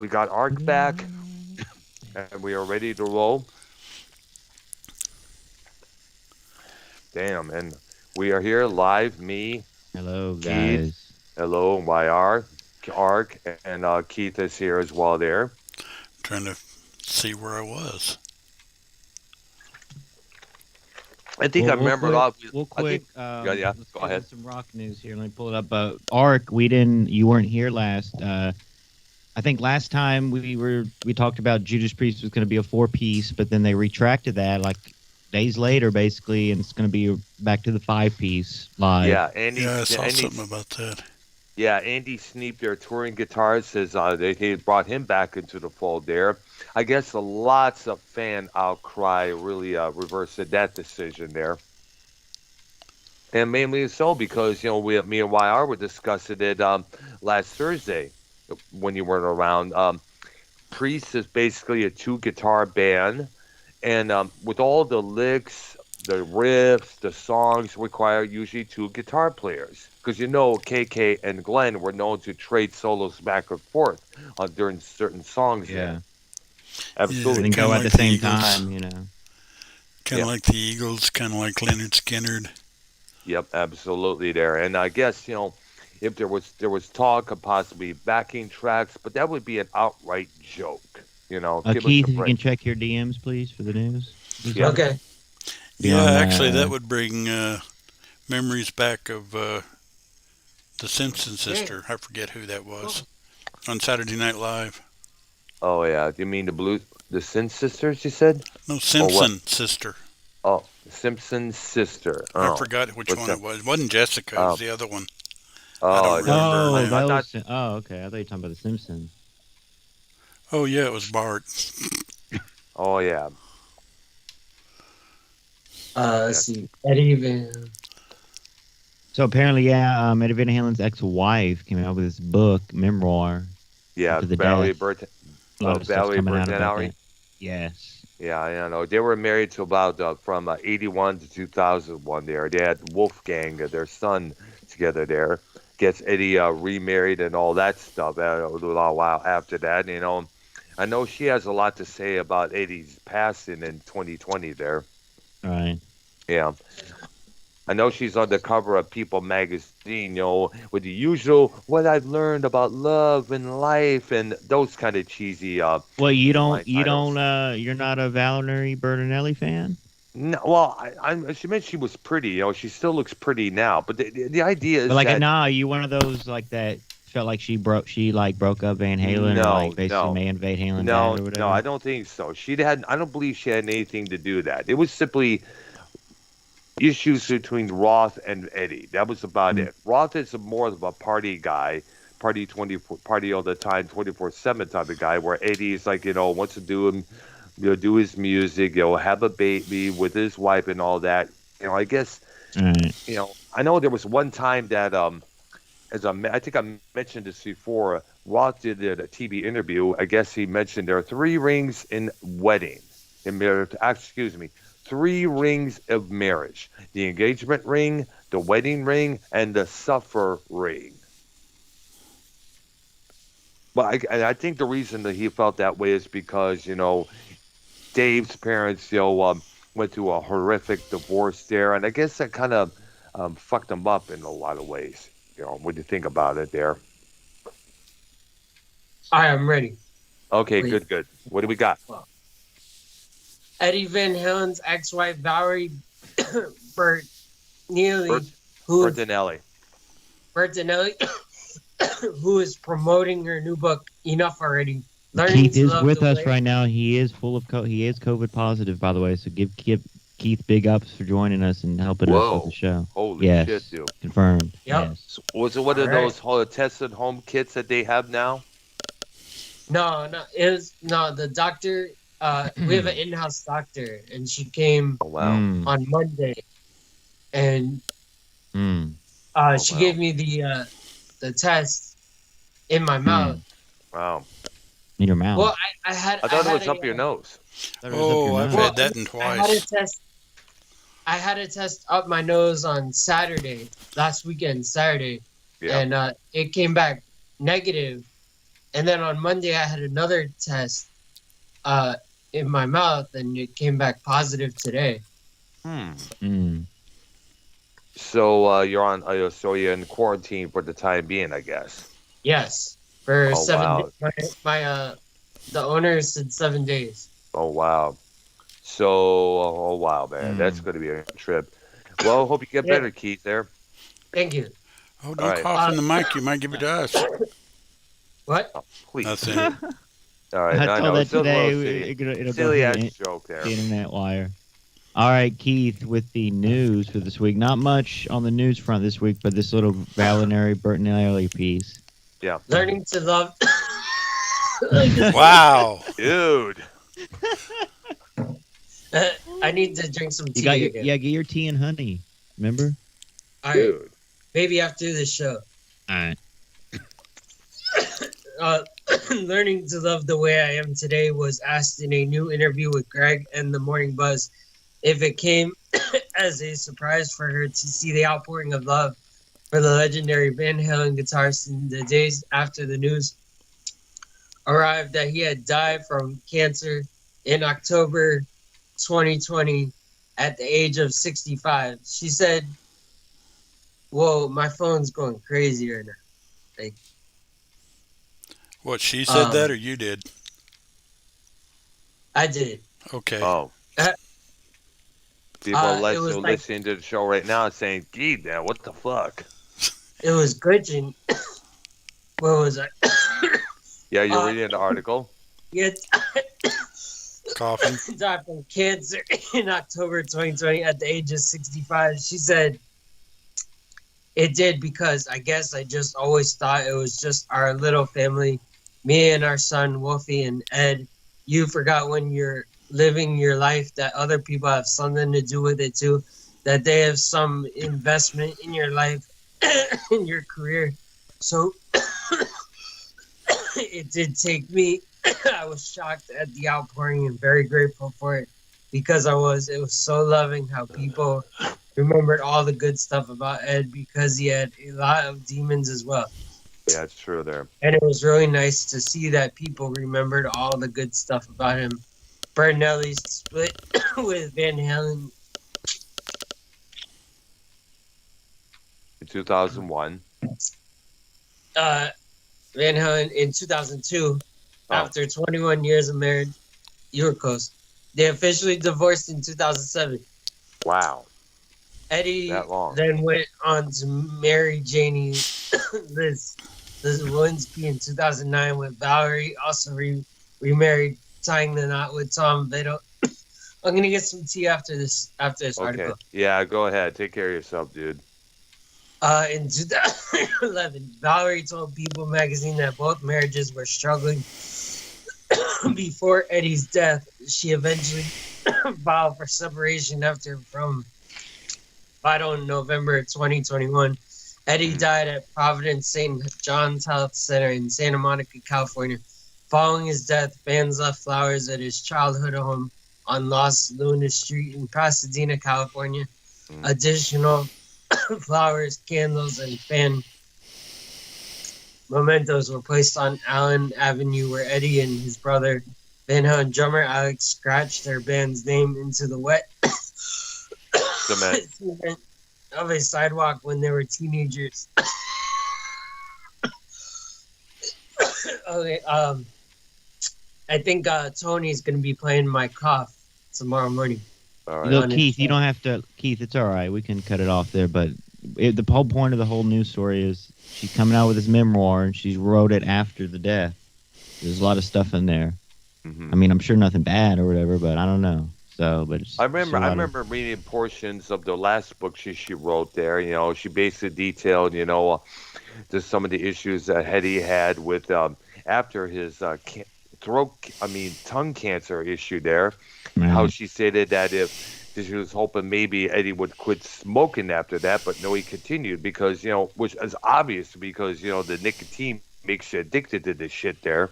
We got Ark back, and we are ready to roll. Damn, and we are here live. Me, Hello, Keith, guys. hello, YR, Ark, and Keith is here as well. There. Trying to see where I was. I think Well, I we'll remember a quick, lot. we'll I think. quick. Yeah, yeah. Let's Go get ahead. into some rock news here. Let me pull it up. Ark, we didn't. You weren't here last. I think last time we talked about Judas Priest was going to be a four-piece, but then they retracted that like days later, basically, and it's going to be back to the five-piece live. Yeah, Andy. Yeah, I saw Andy. something about that. Yeah, Andy Sneap, their touring guitarist, says they brought him back into the fold there. I guess lots of fan outcry really reversed that decision there. And mainly so because, me and YR were discussing it last Thursday when you weren't around. Priest is basically a two guitar band. And with all the licks, the riffs, the songs require usually two guitar players. Because KK and Glenn were known to trade solos back and forth during certain songs there. Yeah, Yeah, couldn't Absolutely. kind go of at the like the same Eagles. time. Kind Yeah. of like the Eagles. Kind of like Leonard Skinner. Yep, absolutely there. And I guess, if there was talk of possibly backing tracks, but that would be an outright joke. Give us a Keith, if you break. can check your DMs, please, for the news. Yep. Okay. Be Yeah, on. actually, that would bring memories back of the Simpson Hey. sister. I forget who that was Oh, on Saturday Night Live. Oh yeah. Do you mean the Sin Sisters? You said, No, or what? Simpson sister. Oh, Simpson's sister. I Oh, forgot which what's one that? it was. It wasn't Jessica. It was Um. the other one. I Oh, don't remember her Oh, name. I that thought. was. Oh, okay. I thought you were talking about the Simpsons. Oh yeah, it was Bart. Oh yeah. let's Yeah. see. Eddie Van. So apparently, yeah, Eddie Van Halen's ex-wife came out with this book, memoir, Yeah. after the death. A lot of stuff's Valerie coming out about Bertinelli. that. Yes. Yeah, I know. They were married to about from 81 to 2001 there. They had Wolfgang, their son, together there. Gets Eddie remarried and all that stuff a little while after that. I know she has a lot to say about Eddie's passing in 2020 there. All right. Yeah. I know she's on the cover of People magazine, with the usual what I've learned about love and life and those kind of cheesy Well, headline titles. you're not a Valerie Bertinelli fan? No, well, she meant she was pretty. She still looks pretty now. But the idea But is like, that nah, you one of those like that felt like she like broke up Van Halen or no, like basically no, made Van Halen bad no, or no, I whatever. don't think so. I don't believe she had anything to do with that. It was simply issues between Roth and Eddie. That was about Mm. it. Roth is more of a party guy, party all the time, 24/7 type of guy. Where Eddie is like, wants to do his music, have a baby with his wife and all that. I guess, All right. I know there was one time that I think I mentioned this before. Roth did a TV interview. I guess he mentioned there are three rings in wedding, in marriage. Excuse me, three rings of marriage: the engagement ring, the wedding ring, and the suffer ring. But I think the reason that he felt that way is because Dave's parents went through a horrific divorce there, and I guess that kind of fucked him up in a lot of ways. When you think about it there. I am ready. Okay, Wait. good, good. What do we got? Well, Eddie Van Halen's ex-wife Valerie Bert Bert, Neely, who Bertinelli. Bertinelli, who is promoting her new book, Enough Already. Learning Keith to is love with the us way. right now. He is he is COVID positive, by the way. So give Keith big ups for joining us and helping us with Whoa. the show. Holy Yes, shit, dude. confirmed. Yep. Yes. Was it one All of right. those tested home kits that they have now? No, the doctor. We have an in-house doctor, and she came Oh, wow. on Monday, and Mm. she Wow. gave me the test in my mouth. Wow. In your mouth. Well, I had I I thought it had was a up your nose. Thought it was up your Oh, I've nose. had that in I had a twice. test. I had a test up my nose on Saturday, last weekend, Saturday, Yeah. and it came back negative. And then on Monday, I had another test in my mouth, and it came back positive today. Hmm. Mm. So you're on. So you're in quarantine for the time being, I guess. Yes, for Oh 7 days. wow. The owner said 7 days. Oh wow. So oh wow, man, that's Mm. going to be a trip. Well, hope you get Yeah, better, Keith. There. thank you. Oh, All don't right. cough in the mic. You might give it to us. What? Oh, please. Nothing. All right. I I told know that it's a little today. silly, It'll go silly through ass the joke there. internet wire. All right, Keith, with the news for this week. Not much on the news front this week, but this little Valinary Bertinelli piece. Yeah. Learning to love. Wow. Dude. I need to drink some You got tea your again. yeah, get your tea and honey. Remember? All right, Dude. maybe after the show. All right. Learning to love the way I am today was asked in a new interview with Greg and the Morning Buzz if it came as a surprise for her to see the outpouring of love for the legendary Van Halen guitarist in the days after the news arrived that he had died from cancer in October 2020 at the age of 65. She said, "Whoa, my phone's going crazy right now." Like, What, she said that um, or you did? I did. Okay. Oh, people It was like listening to the show right now saying, "Gee, man, what the fuck?" it was glitching. What was I? Yeah, you're Uh, reading the article. He Coughing. died from cancer in October 2020 at the age of 65. She said it did because I guess I just always thought it was just our little family, me and our son Wolfie and Ed. You forgot when you're living your life that other people have something to do with it too, that they have some investment in your life, in your career. So it did take me. I was shocked at the outpouring and very grateful for it because it was so loving how people remembered all the good stuff about Ed because he had a lot of demons as well. Yeah, it's true there. And it was really nice to see that people remembered all the good stuff about him. Bertinelli split with Van Halen In 2001. Van Halen in 2002 after 21 years of marriage. Yurkos. They officially divorced in 2007. Wow. Eddie That long. then went on to marry Janie Liz Lewinsky in 2009 with Valerie, also remarried, tying the knot with Tom Vito. I'm gonna get some tea after this Okay. article. Yeah, go ahead. Take care of yourself, dude. In 2011, Valerie told People magazine that both marriages were struggling. Before Eddie's death, she eventually filed for separation after from Vital in November 2021. Eddie died at Providence St. John's Health Center in Santa Monica, California. Following his death, fans left flowers at his childhood home on Los Lunas Street in Pasadena, California. Additional flowers, candles, and fan mementos were placed on Allen Avenue, where Eddie and his brother Van Halen drummer Alex scratched their band's name into the wet Cement. cement of a sidewalk when they were teenagers. Okay, I think Tony's gonna be playing my cough tomorrow morning. All You know, right. Keith, you don't have to. Keith, it's all right. We can cut it off there. But the whole point of the whole news story is she's coming out with this memoir, and she wrote it after the death. There's a lot of stuff in there. Mhm. I mean, I'm sure nothing bad or whatever, but I don't know. So, but it's, I it's remember. a I lot of- remember reading portions of the last book she wrote. There, she basically detailed, just some of the issues that Hetty had with after his tongue cancer issue. There, how Right. she stated that if she was hoping maybe Eddie would quit smoking after that, but no, he continued because which is obvious because the nicotine makes you addicted to this shit. There.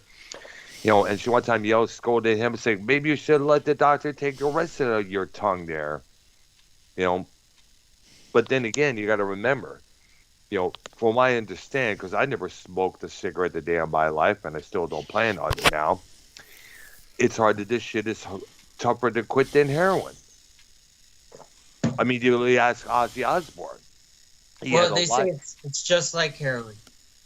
And she one time scolded him, saying, "Maybe you should let the doctor take the rest of your tongue there." But then again, you got to remember, from what I understand, because I never smoked a cigarette a day in my life, and I still don't plan on it now. It's hard that this shit is tougher to quit than heroin. I mean, you really ask Ozzy Osbourne. He had Well, a they say lot. it's just like heroin.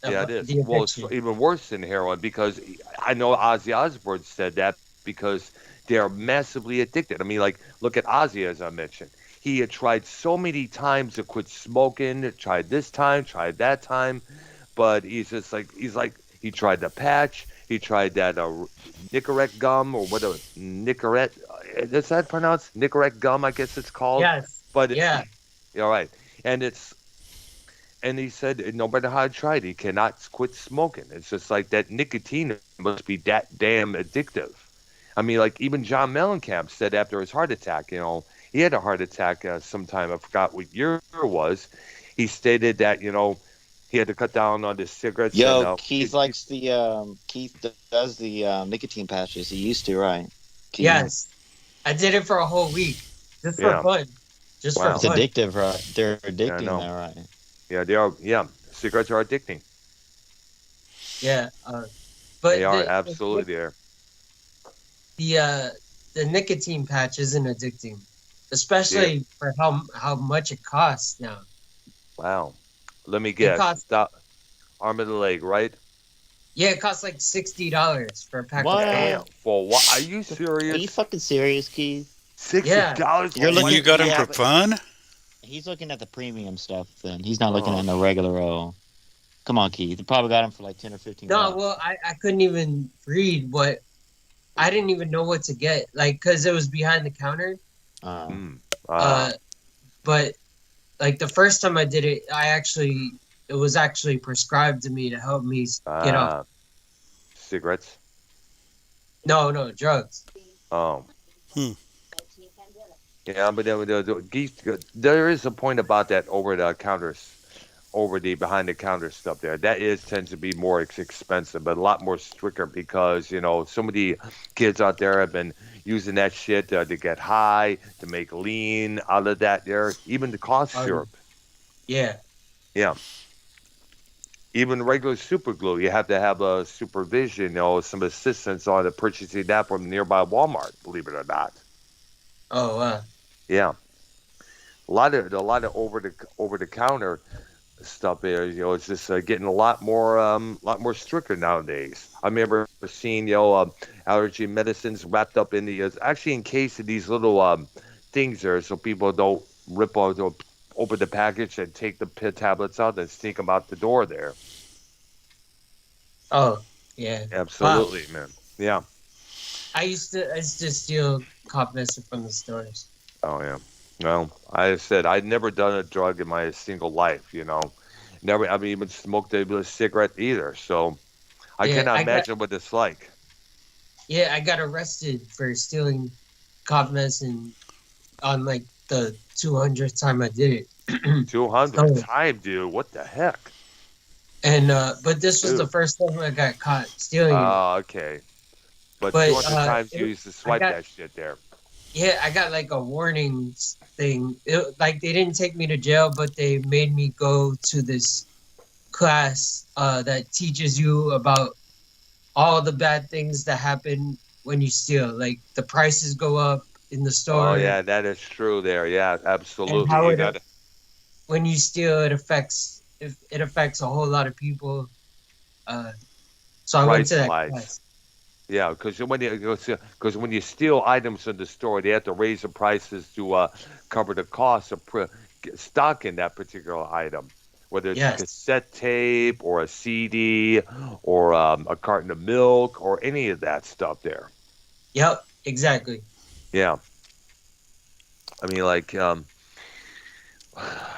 Yeah, it is. The Well, it's addiction. even worse than heroin because I know Ozzy Osbourne said that because they are massively addicted. I mean, like, look at Ozzy, as I mentioned. He had tried so many times to quit smoking, tried this time, tried that time, but he tried the patch, he tried that Nicorette gum or what a Nicorette, is that pronounced Nicorette gum? I guess it's called, Yes. but Yeah. all right, and he said no matter how I tried, he cannot quit smoking. It's just like that nicotine must be that damn addictive. I mean, like even John Mellencamp said after his heart attack, he had a heart attack sometime. I forgot what year it was. He stated that he had to cut down on the cigarettes and Yo, Keith likes the Keith does the nicotine patches. He used to, right? Keith. Yes. I did it for a whole week just for Yeah. fun. Just Wow. for It's fun. addictive, right? They're I addicting, know. though, right? Yeah, they are. Yeah, cigarettes are addicting. Yeah. But They are absolutely there. the nicotine patch isn't addicting, especially for how much it costs now. Wow. Let me It guess. costs Arm of the leg, right? it costs like $60 for a pack What? of Damn. For what? Are you Are you serious? fucking serious, Keith? $60 You're for You looking- got him yeah, for but- fun? He's looking at the premium stuff. Then he's not looking Oh. at the regular. Come on, Keith. You probably got him for like 10 or 15. No, well, I couldn't even read what. I didn't even know what to get, like, because it was behind the counter. Mm. But like the first time I did it, it was actually prescribed to me to help me get off. Cigarettes? No, drugs. Oh. Hmm. Yeah, but there is a point about that over the behind the counter stuff there. That tends to be more expensive, but a lot more stricter because some of the kids out there have been using that shit to get high, to make lean out of that there. Even the cough syrup. Yeah. Yeah. Even regular super glue, you have to have a supervision, some assistance on the purchasing that from nearby Walmart, believe it or not. Oh wow. Yeah. A lot of over the counter stuff there, it's just getting a lot more stricter nowadays. I remember seeing allergy medicines wrapped up in the actually encased in these little things there, so people don't open the package and take the tablets out and sneak them out the door there. Oh yeah. Absolutely, man. Yeah. I used to steal cough medicine from the stores. Oh yeah. Well, I said I'd never done a drug in my single life. Never. I mean, even smoked a cigarette either. So I cannot imagine what it's like. Yeah, I got arrested for stealing cough medicine on like the 200th time I did it. 200 time, dude. What the heck? And but this was Dude. the first time I got caught stealing. Oh, okay. But 200 times you used to swipe that shit there. Yeah, I got like a warning thing. Like they didn't take me to jail, but they made me go to this class that teaches you about all the bad things that happen when you steal. Like the prices go up in the store. Oh yeah, that is true there. Yeah, absolutely. And how You gotta- when you steal, it affects a whole lot of people. So I went to that Price-wise. class. Yeah, because when you steal items in the store, they have to raise the prices to cover the cost of stocking that particular item, whether it's cassette tape or a CD or a carton of milk or any of that stuff there. Yep, exactly. Yeah. I mean, like,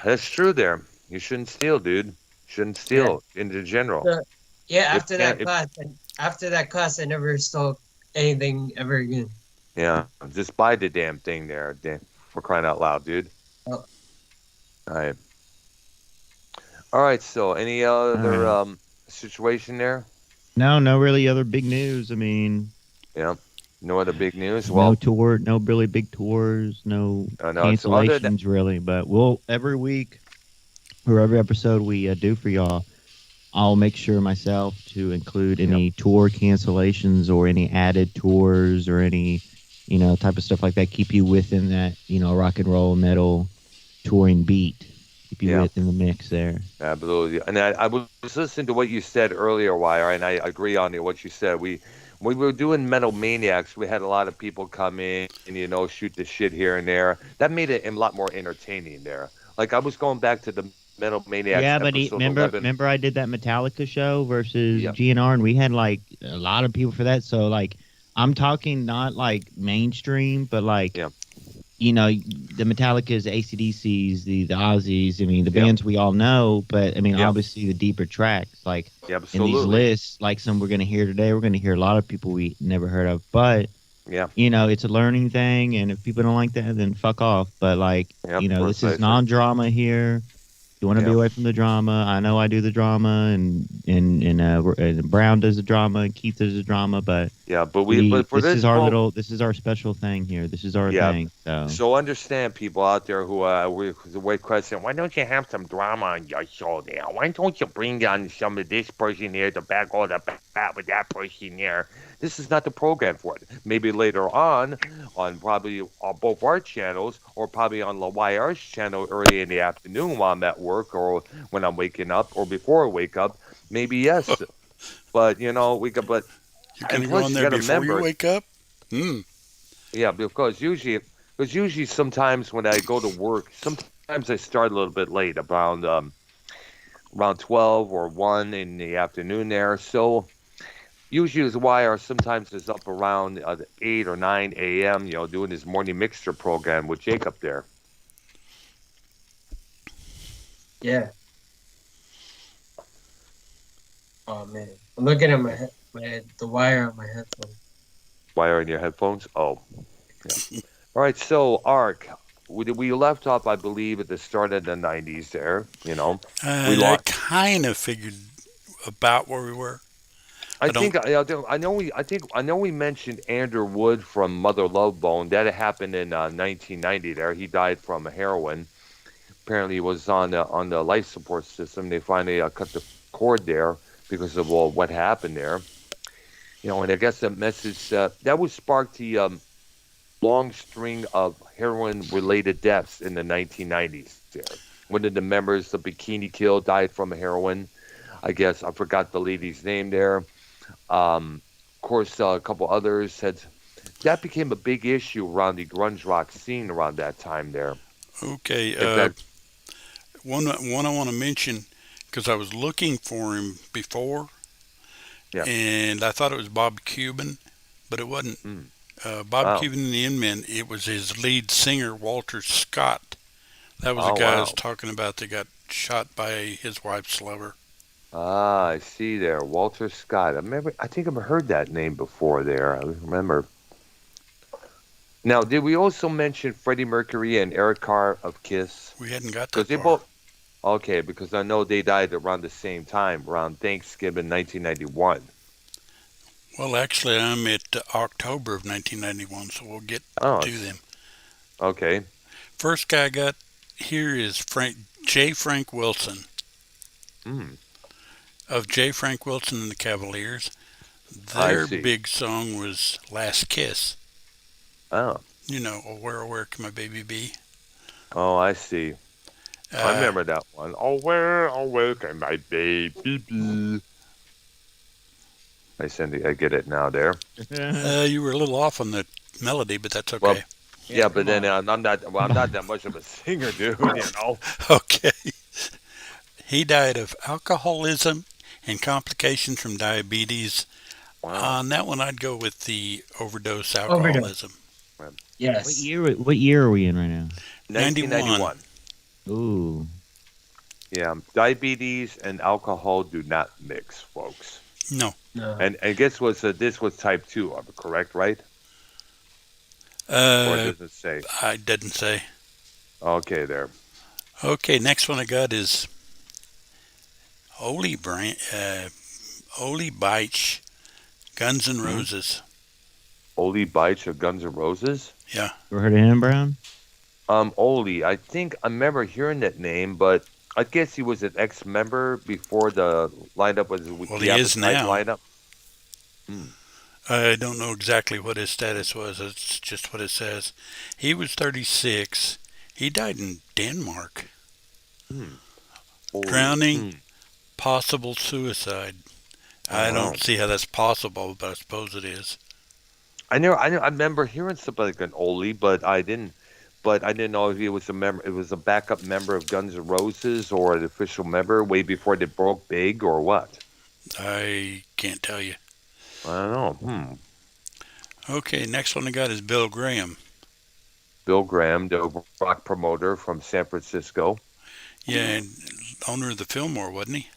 that's true there. You shouldn't steal, dude. Shouldn't steal in general. Yeah, after that class, I never stole anything ever again. Yeah, just buy the damn thing there, for crying out loud, dude. Oh. All right. So, any other situation there? No really other big news. I mean, Yeah. No other big news. Well, no really big tours, no no, it's other cancellations really. But we'll every week for every episode we do for y'all, I'll make sure myself to include any tour cancellations or any added tours or any, type of stuff like that. Keep you within that, rock and roll metal touring beat. Keep you Yeah. within the mix there. Absolutely. And I was listening to what you said earlier, Wire, and I agree on what you said. We were doing Metal Maniacs. We had a lot of people come in and, shoot the shit here and there. That made it a lot more entertaining there. Like I was going back to the Metal Maniacs Yeah, but episode remember, 11. remember I did that Metallica show versus Yeah. GNR, and we had like a lot of people for that. So like, I'm talking not like mainstream, but like, Yeah. the Metallicas, ACDCs, the Ozzies. I mean, the Yeah. bands we all know, but I mean, Yeah. obviously the deeper tracks, like Yeah, in these absolutely. lists, like some we're gonna hear today, we're gonna hear a lot of people we never heard of, but. Yeah. It's a learning thing, and if people don't like that, then fuck off. But like, Yeah, this is precisely. non-drama here. You want to be Yeah. away from the drama. I know I do the drama, and Brown does the drama, and Keith does the drama. But Yeah, but for this is our well, this is our special thing here. This is our Yeah. thing. So So understand, people out there who the way question, why don't you have some drama on your show there? Why don't you bring on some of this person here to back all the bat with that person there? This is not the program for it. Maybe later on probably on both our channels, or probably on LaYR's channel early in the afternoon while I'm at work, or when I'm waking up, or before I wake up. Maybe yes, but we could. But You're and going to go plus, on you there got to before you remember. wake up? Hmm. Yeah, because usually sometimes when I go to work, sometimes I start a little bit late, around 12 or 1 in the afternoon there. So usually is why our sometimes is up around 8 or 9 a.m., doing his morning mixture program with Jacob there. Yeah. Oh man, I'm looking at the wire on my headphone. Wire in your headphones? Oh, yeah. All right, so Ark, we left off, I believe, at the start of the 90s there, We I lost. kind of figured about where we were. I I don't. think I know we mentioned Andrew Wood from Mother Love Bone. That happened in 1990. There, he died from heroin. Apparently, he was on the life support system. They finally cut the cord there because of what happened there. And I guess the message that would spark the long string of heroin-related deaths in the 1990s. There, one of the members of Bikini Kill died from heroin. I guess I forgot the lady's name there. Of course, a couple others had. That became a big issue around the grunge rock scene around that time there. Okay. If that, One I want to mention because I was looking for him before, yeah. and I thought it was Bob Cuban, but it wasn't. Mm, Bob wow. Cuban and the Inmen. It was his lead singer Walter Scott. That was the Oh, guy I wow. was talking about that got shot by his wife's lover. Ah, I see there. Walter Scott. I think I've heard that name before there. I remember. Now, did we also mention Freddie Mercury and Eric Carr of Kiss? We hadn't got Because that they far. both. Okay, because I know they died around the same time, around Thanksgiving 1991. Well, actually, I'm at October of 1991, so we'll get Oh, to them. okay. First guy I got here is Frank Wilson Mm, of J. Frank Wilson and the Cavaliers. I Their see. big song was "Last Kiss." Oh, Oh where can my baby be? I see. I remember that one. Oh, where can my baby be? I get it now there. You were a little off on the melody, but that's Well, okay. yeah, but come then on. I'm not that much of a singer, dude. Okay. He died of alcoholism and complications from diabetes. Wow. On that one, I'd go with the overdose alcoholism. Yes. What year are we in right now? 1991. Ooh, Yeah, diabetes and alcohol do not mix, folks. No. No. And guess what? This was type 2, correct, right? Or does it say? I didn't say. Okay, there. Okay, next one I got is Oli Beich, Guns N' Roses. Oli Beich of Guns N' Roses? Yeah. ever heard of him, Brown? Oli. I think I remember hearing that name, but I guess he was an ex-member before the lineup was Well, the he is advertised now. lineup. Hmm. I don't know exactly what his status was. It's just what it says. He was 36. He died in Denmark. Hmm. Holy. Drowning, Hmm. possible suicide. Oh I wow. don't see how that's possible, but I suppose it is. I remember hearing something like an Oli, but I didn't know if he was a member. It was a backup member of Guns N' Roses or an official member way before they broke big or what. I can't tell you. I don't know. Hmm. Okay, next one I got is Bill Graham. Bill Graham, the rock promoter from San Francisco. Yeah, and owner of the Fillmore, wasn't he?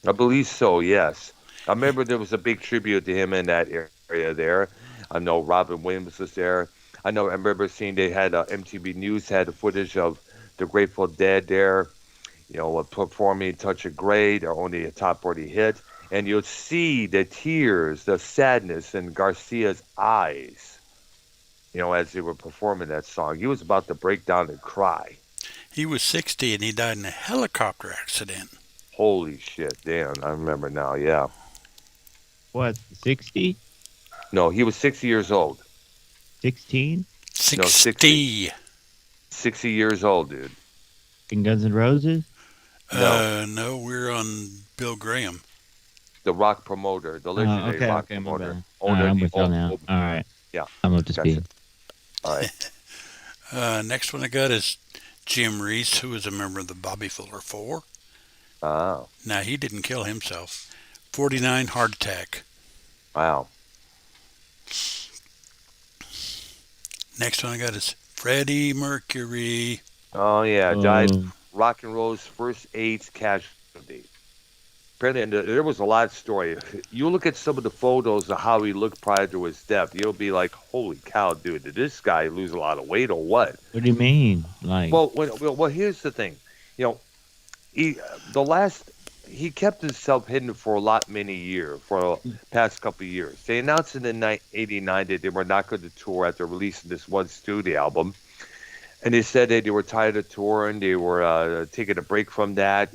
I believe so. Yes. I remember there was a big tribute to him in that area there. I know Robin Williams was there. I remember seeing they had MTV News had footage of the Grateful Dead there. Performing Touch of Grey, they're only a top 40 hit. And you'll see the tears, the sadness in Garcia's eyes, as they were performing that song. He was about to break down and cry. He was 60 and he died in a helicopter accident. Holy shit, damn, I remember now, yeah. What, 60? No, he was 60 years old. 16? No, 60. 60. 60 years old, dude. In Guns N' Roses? No, No, we're on Bill Graham. the rock promoter, the Oh, legendary okay, rock okay, my promoter. bad. All right, Owner of I'm the with y'all now. All right, yeah, I'm up to gotcha. speed. All right. Next one I got is Jim Reese, who was a member of the Bobby Fuller Four. Oh, Now, he didn't kill himself. 49 heart attack. wow. Next one I got is Freddie Mercury. Oh, yeah, died Oh, rock and roll's first AIDS casualty. Apparently, and there was a lot of story. You look at some of the photos of how he looked prior to his death, you'll be like, "Holy cow, dude! Did this guy lose a lot of weight or what?" what do you mean? Like, Well, here's the thing. You know, the last he kept himself hidden for a lot many years, for the past couple of years. They announced in the '89 that they were not going to tour after releasing this one studio album, and they said that they were tired of touring. They were taking a break from that.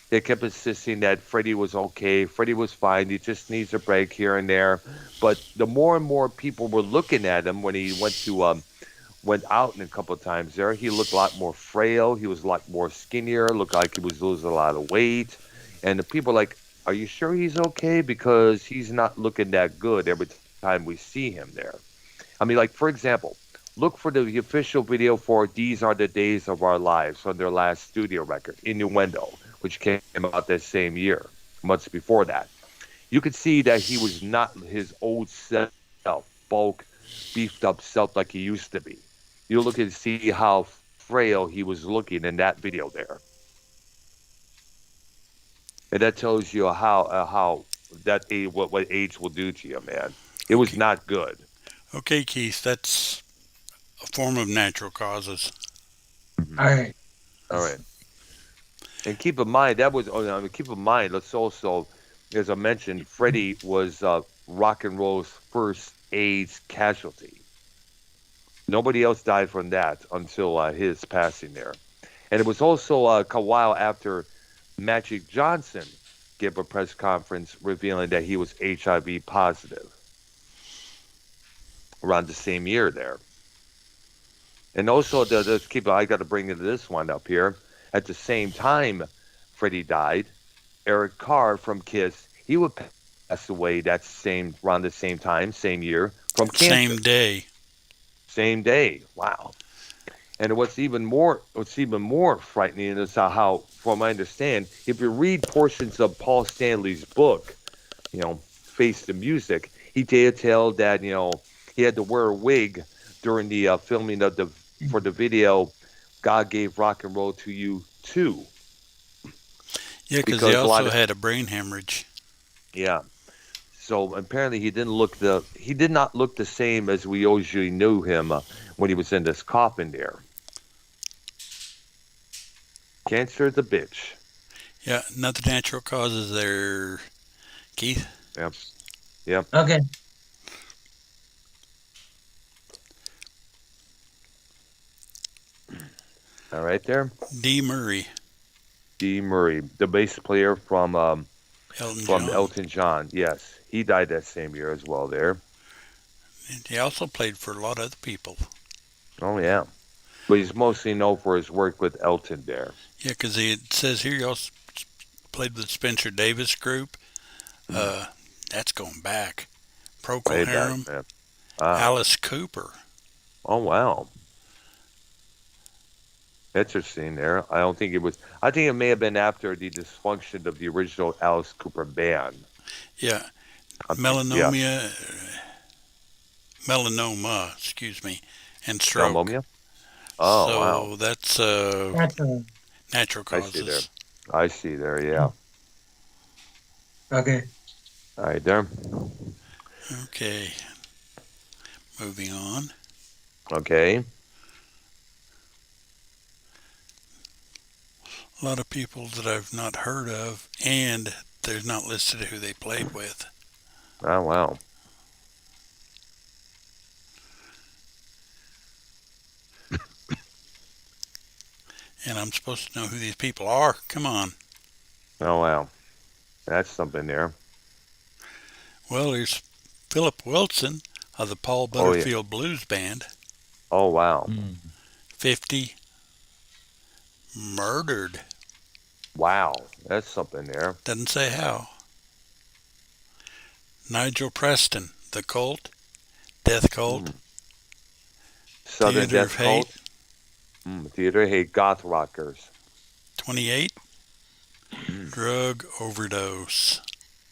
They kept insisting that Freddie was okay. Freddie was fine. He just needs a break here and there. But the more and more people were looking at him when he went out a couple of times there, he looked a lot more frail. He was a lot more skinnier. Looked like he was losing a lot of weight. And the people were like, "Are you sure he's okay? Because he's not looking that good every time we see him there." I mean, like, for example, look for the official video for These Are the Days of Our Lives on their last studio record, Innuendo, which came out that same year, months before that. You could see that he was not his old self, bulk, beefed up self like he used to be. You look and see how frail he was looking in that video there. And that tells you how that age, what age will do to you, man. It was Okay. not good. Okay, Keith, that's a form of natural causes. Mhm. All right. All right. And keep in mind that was. Oh, I mean, keep in mind. Let's also, as I mentioned, Freddie was rock and roll's first AIDS casualty. Nobody else died from that until his passing there. And it was also a while after Magic Johnson gave a press conference revealing that he was HIV positive around the same year there. And also, let's keep. I got to bring this one up here. At the same time, Freddie died. Eric Carr from Kiss, he would pass away that same around the same time, same year from Same cancer, day. same day. Wow. And what's even more frightening is from I understand, if you read portions of Paul Stanley's book, Face the Music, he detailed that he had to wear a wig during the filming of the for the video. God gave rock and roll to you too, Yeah, because he because a lot also of had a brain hemorrhage. yeah. So apparently he did not look the same as we usually knew him when he was in this coffin there. Cancer the bitch. Yeah, not the natural causes there, Keith. Yep. Yep. Okay. All right there. D. Murray. Dee Murray, the bass player Elton from John. Elton John. Yes, he died that same year as well. There. And he also played for a lot of other people. Oh yeah, but he's mostly known for his work with Elton there. Yeah, because it says here he also played with Spencer Davis Group. Mm, Uh, that's going back. way Procol back, Harum, man. Ah. Alice Cooper. Oh wow. Interesting there. I don't think it was. I think it may have been after the dysfunction of the original Alice Cooper band. Yeah, Yeah, melanoma, excuse me, and stroke. pneumonia. Oh wow. So that's Natural. natural I see there. causes. I see there. Yeah. Okay. All right there. Okay, moving on. Okay. A lot of people that I've not heard of, and there's not listed who they played with. Oh wow. And I'm supposed to know who these people are. Come on. Oh wow. That's something there. Well, there's Philip Wilson of the Paul Oh yeah. Butterfield Blues Band. Oh wow. 50 murdered. Wow. That's something there. Doesn't say how. Nigel Preston, The Cult, Death Cult, Mm. Southern Theater of Death Hate, Cult. Theater of Hate. Goth rockers. 28, Mm. drug overdose.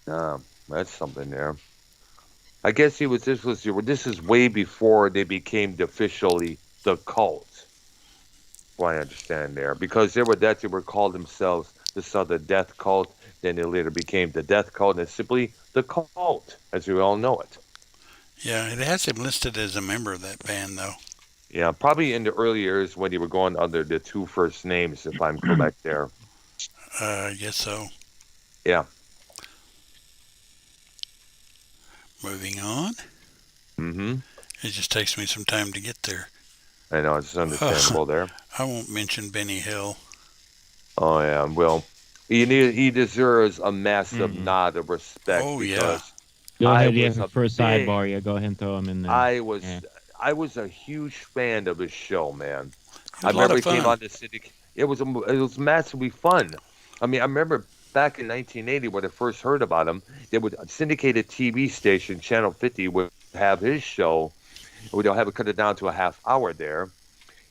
That's something there. I guess he was. This is way before they became officially the cult. What I understand there, because they were called themselves the Southern Death Cult. Then they later became the Death Cult, and it's simply the cult, as we all know it. Yeah, it has him listed as a member of that band, though. Yeah, probably in the early years when they were going under the two first names, if I'm correct there. I guess so. Yeah. Moving on. Mm-hmm. It just takes me some time to get there. I know it's understandable there. I won't mention Benny Hill. Oh yeah. Well, he deserves a massive nod of respect Oh, yeah. because Go I ahead, yeah, was a for a big sidebar, yeah, go ahead and throw him in there. I was Yeah. I was a huge fan of his show, man. It I was a lot remember of it came fun. on the syndicate. It was massively fun. I mean, I remember back in 1980 when I first heard about him, they would a syndicated TV station, Channel 50, would have his show. They'll have it cut it down to a half hour there.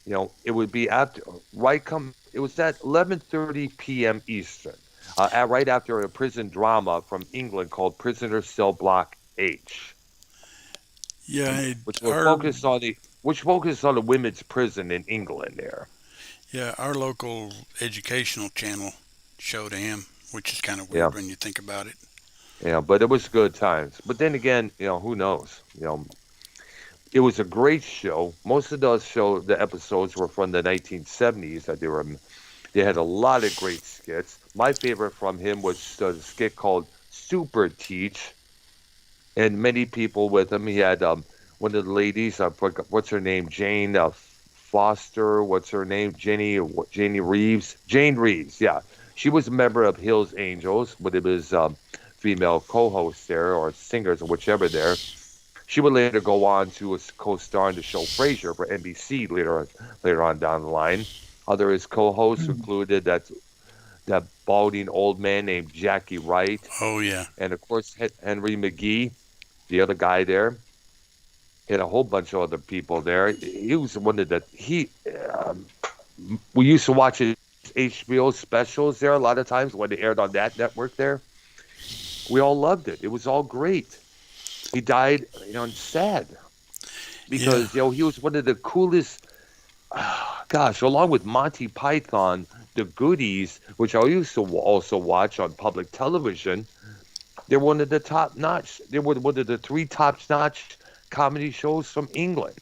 It would be after right come. It was at 11:30 p.m. Eastern, right after a prison drama from England called Prisoner Cell Block H, Yeah, which will our focus on the women's prison in England there. our local educational channel showed him, which is kind of Yeah, weird when you think about it. yeah, but it was good times. But then again, who knows? It was a great show. Most of the episodes were from the 1970s. They had a lot of great skits. My favorite from him was the skit called Super Teach, and many people with him. He had one of the ladies. I forgot what's her name, Jane Foster. What's her name, Janie Reeves. Jane Reeves. Yeah, she was a member of Hill's Angels, but it was female co-hosts there or singers or whichever there. She would later go on to co-star in the show Frasier for NBC later on down the line. Other his co-hosts included that balding old man named Jackie Wright, Oh, yeah. and of course Henry McGee, the other guy there. He had a whole bunch of other people there. He was one of the um, we used to watch his HBO specials there a lot of times when they aired on that network there. We all loved it. It was all great. He died, and sad Yeah. because he was one of the coolest. Gosh, along with Monty Python, the Goodies, which I used to also watch on public television. They're one of the top notch. They were one of the three top notch comedy shows from England.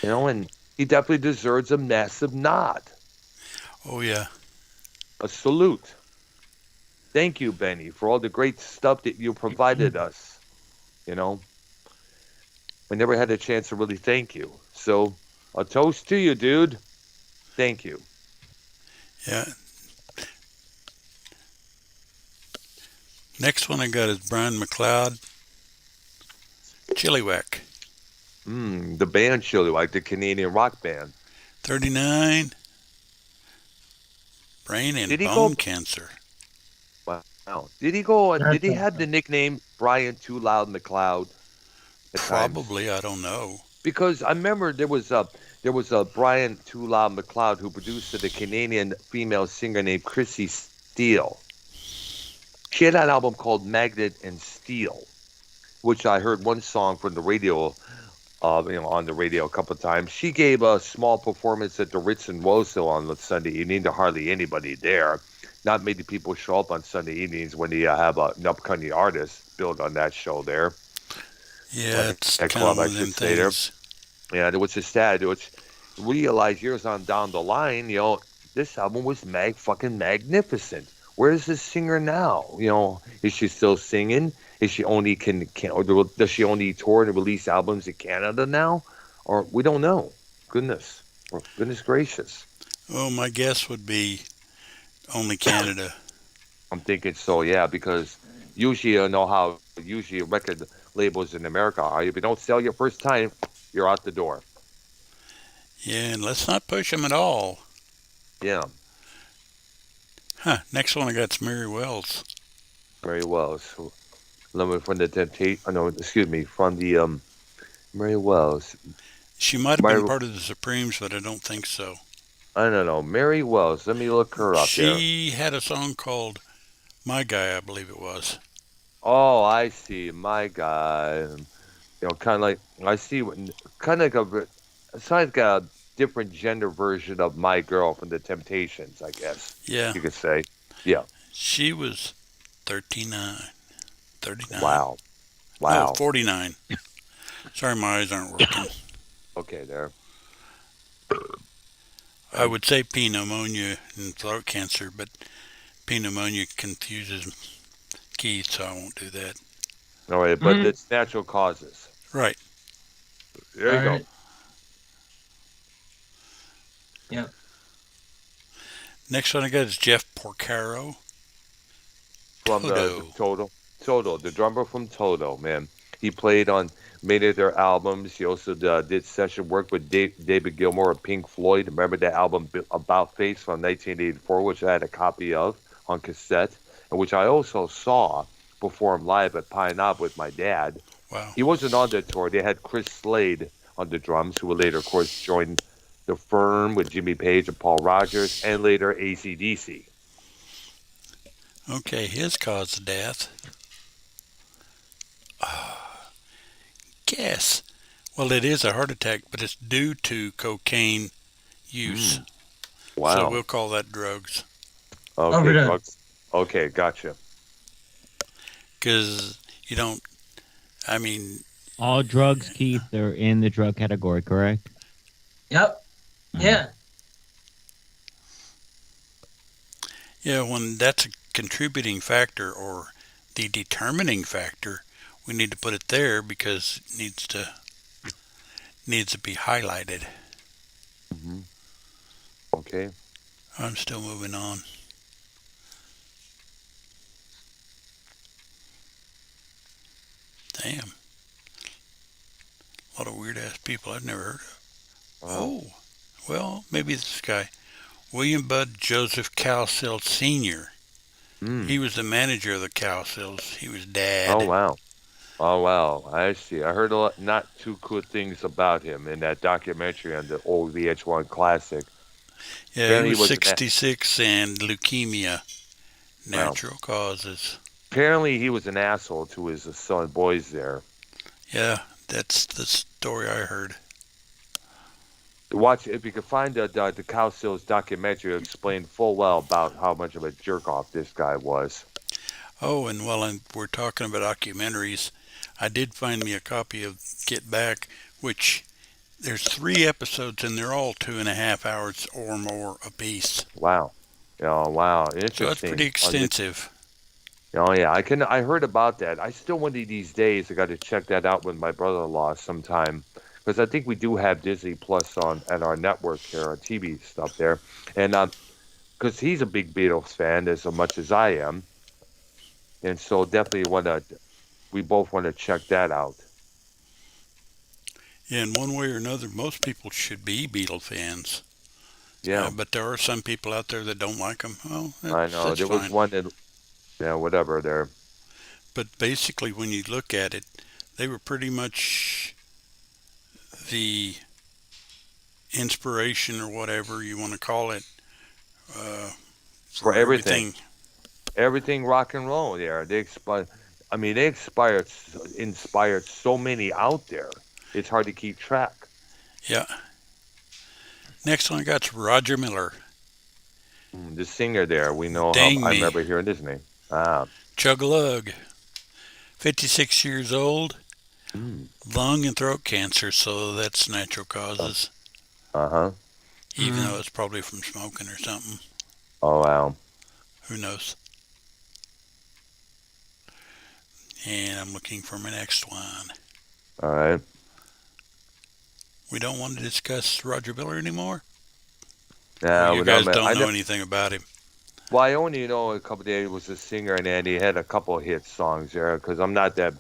And he definitely deserves a massive nod, Oh, yeah. a salute. Thank you, Benny, for all the great stuff that you provided us. You know, we never had a chance to really thank you. So, a toast to you, dude. Thank you. Yeah. Next one I got is Brian McLeod, Chilliwack. The band Chili, like the Canadian rock band. 39, brain and Did he bone go? cancer. Wow. Did he go? Did That's he have the awesome. nickname Brian Too Loud McLeod at times? Probably, I don't know. Because I remember there was a Brian Too Loud McLeod who produced the Canadian female singer named Chrissy Steele. She had an album called Magnet and Steel, which I heard one song from the radio, on the radio a couple of times. She gave a small performance at the Ritz in Roseville on the Sunday evening. There hardly anybody there. Not many people show up on Sunday evenings when you have an upcoming artist built on that show there. Yeah, it's That kind of club, one I of them should say there. things. Yeah, which is sad. Which realize years on down the line, this album was fucking magnificent. Where is this singer now? Is she still singing? Is she only can or does she only tour and release albums in Canada now? Or we don't know. Goodness, goodness gracious. Well, my guess would be only Canada. I'm thinking so, yeah, because usually you know how usually record labels in America are. If you don't sell your first time, you're out the door. Yeah, and let's not push them at all. Yeah, Huh, next one I got's Mary Wells. very well. So, let me from the Temptation. No, excuse me, from the Mary Wells. She might have Mary, been part of the Supremes, but I don't think so. I don't know. Mary Wells. Let me look her up there. She had a song called My Guy, I believe it was. Oh, I see. My God. Kind of like I see, kind of like it's like a different gender version of My Girl from the Temptations, I guess Yeah, you could say. Yeah. she was 39. 39. Wow. No, Wow. 49. Sorry, my eyes aren't working. Okay, there. I would say pneumonia and throat cancer, but pneumonia confuses Keith, so I won't do that. All right, but Mhm. it's natural causes. Right. There you All go. right. Yep. Next one I got is Jeff Porcaro. From the Toto, the drummer from Toto, man. He played on many of their albums. He also did session work with David Gilmour of Pink Floyd. Remember that album About Face from 1984, which I had a copy of on cassette, and which I also saw perform live at Pine Knob with my dad. Wow. He wasn't on that tour. They had Chris Slade on the drums, who would later, of course, join The Firm with Jimmy Page and Paul Rogers, and later AC/DC. Okay, his cause of death. Guess. Well, it is a heart attack, but it's due to cocaine use. Wow. So we'll call that drugs. Okay, Overdose. drugs. Okay, gotcha. Because you don't, I mean, All drugs, Keith, are in the drug category, correct? Yep. Yeah. yeah, when that's a contributing factor or the determining factor, we need to put it there because it needs to be highlighted. Hmm. Okay. I'm still moving on. Damn. A lot of weird ass people I've never heard of. Wow. Oh, well, maybe this guy. William Bud Joseph Cowsill Sr. Mm. He was the manager of the Cowsills. He was dad. Oh wow. Oh wow. I see. I heard a lot not too good things about him in that documentary on the old VH1 classic. Yeah, Apparently he he was was an 66 and leukemia. Wow. Natural causes. Apparently he was an asshole to his son boys there. Yeah, that's the story I heard. Watch if you can find the Cowsills documentary. It'll explain full well about how much of a jerk off this guy was. Oh, and while we're talking about documentaries, I did find me a copy of Get Back, which there's 3 episodes and they're all 2.5 hours or more apiece. Wow. Oh wow. Interesting. So it's pretty extensive. Oh yeah, I heard about that. I still one of these days I got to check that out with my brother-in-law sometime, because I think we do have Disney Plus on at our network here, our TV stuff there, and because he's a big Beatles fan as much as I am, and so definitely we both want to check that out. Yeah, in one way or another, most people should be Beatle fans. Yeah, But there are some people out there that don't like them. Well, I know that's there was fine. one that, yeah, whatever there. But basically, when you look at it, they were pretty much the inspiration or whatever you want to call it For for everything, everything. everything rock and roll there. I mean, they inspired so many out there. It's hard to keep track. Yeah. Next one I got's Roger Miller. The singer there, we know how. Dang I me. remember hearing his name. Ah, Chug-a-lug. 56 years old. mm, Lung and throat cancer, so that's natural causes. uh-huh. Even though it's probably from smoking or something. Oh wow. Who knows? And I'm looking for my next one. All right. We don't want to discuss Roger Miller anymore? Or Now you we don't. guys don't know anything about him? Well, I only know a couple days was a singer, and he had a couple of hit songs there. Because I'm not that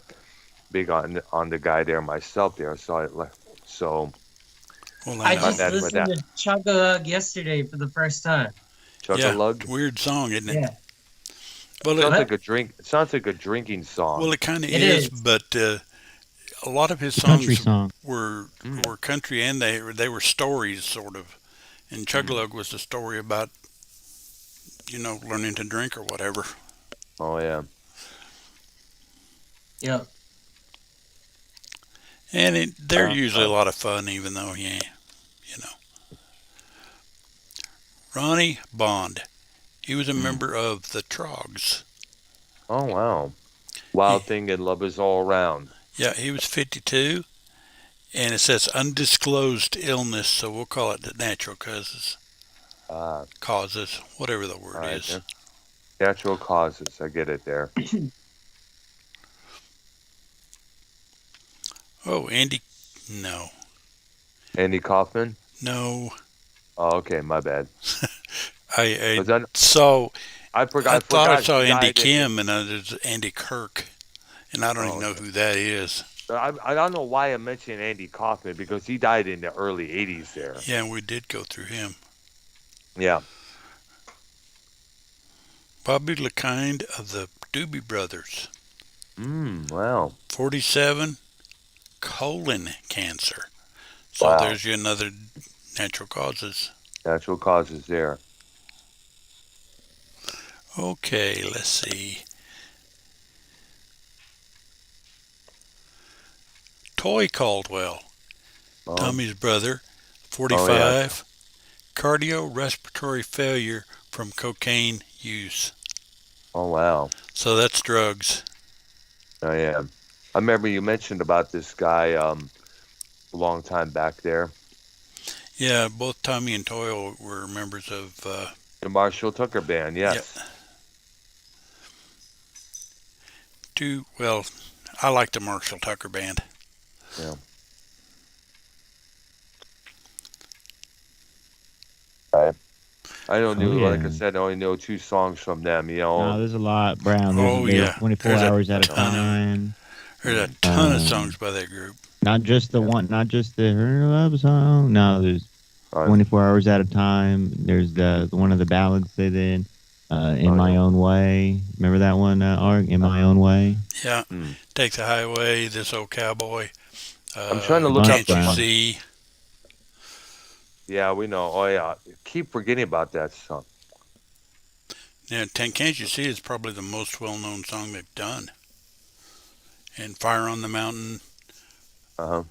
big on the guy there myself there. So Well, I know. just That's what listened to Chug-a-Lug yesterday for the first time. Chuck a Yeah, Lug. weird song, isn't it? Yeah. Well, Sounds it, like a drink. It sounds like a drinking song. well, it kind of It is, is. but a lot of his It's a country songs song. were Mm. were country, and they were stories, sort of. And Chug-a-Lug was a story about, learning to drink or whatever. Oh yeah. Yeah. And they're usually a lot of fun, even though he ain't, you know. Ronnie Bond. He was a member of the Trogs. Oh wow. Wild Thing and Love Is All Around. Yeah, he was 52, and it says undisclosed illness, so we'll call it the natural causes, Ah, whatever the word all right. is. Yeah. Natural causes. I get it there. Oh, no, Andy Kaufman. no. Oh, okay. My bad. I 'Cause saw, I forgot. I thought I forgot saw he Andy died in- Kim, and there's Andy Kirk, and I don't Oh, even know okay. who that is. I don't know why I mentioned Andy Kaufman because he died in the early '80s there. Yeah, we did go through him. Yeah. Bobby LeKind of the Doobie Brothers, Wow. 47, colon cancer. So Wow. there's you another natural causes. Natural causes there. Okay, let's see. Toy Caldwell, Oh, Tommy's brother, 45, cardiorespiratory failure from cocaine use. oh wow. So that's drugs. Oh yeah. I remember you mentioned about this guy a long time back there. Yeah, both Tommy and Toy were members of. The Marshall Tucker Band. Yes. Well, I like the Marshall Tucker Band. Yeah. I don't know. Like I yeah. said, I only know 2 songs from them. No, there's a lot, Brown. There's, yeah. 24 There's a hours at a ton of- time. There's a ton of Um, songs by that group. Not just the one, not just the Her Love song. No, there's Uh, 24 hours at a time. There's the one of the ballads they did, In Oh, My yeah. Own Way. Remember that one, Art? In My Own Way? Yeah, Hmm. Take the Highway, This Old Cowboy. I'm trying to look Can't up, You Brown. See? Yeah, we know. Oh yeah. Keep forgetting about that song. Yeah, Can't You See is probably the most well-known song they've done. And Fire on the Mountain. Uh-huh.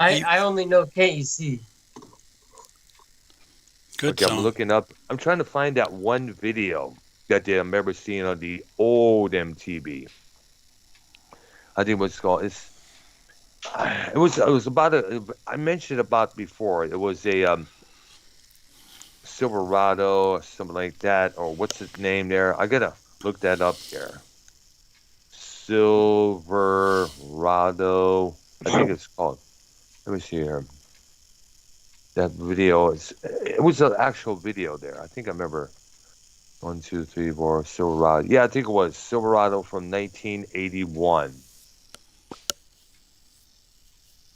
I only know Can't You See? Good Okay, I'm song. looking up. I'm trying to find that one video that I remember seeing on the old MTV. I think it was called. It was about I mentioned about before. It was a Silverado or something like that, or what's its name there? I gotta look that up here. Silverado, I think it's called. Let me see here. That video is. It was an actual video there. I think I remember. 1, 2, 3, 4, Silverado. Yeah, I think it was Silverado from 1981.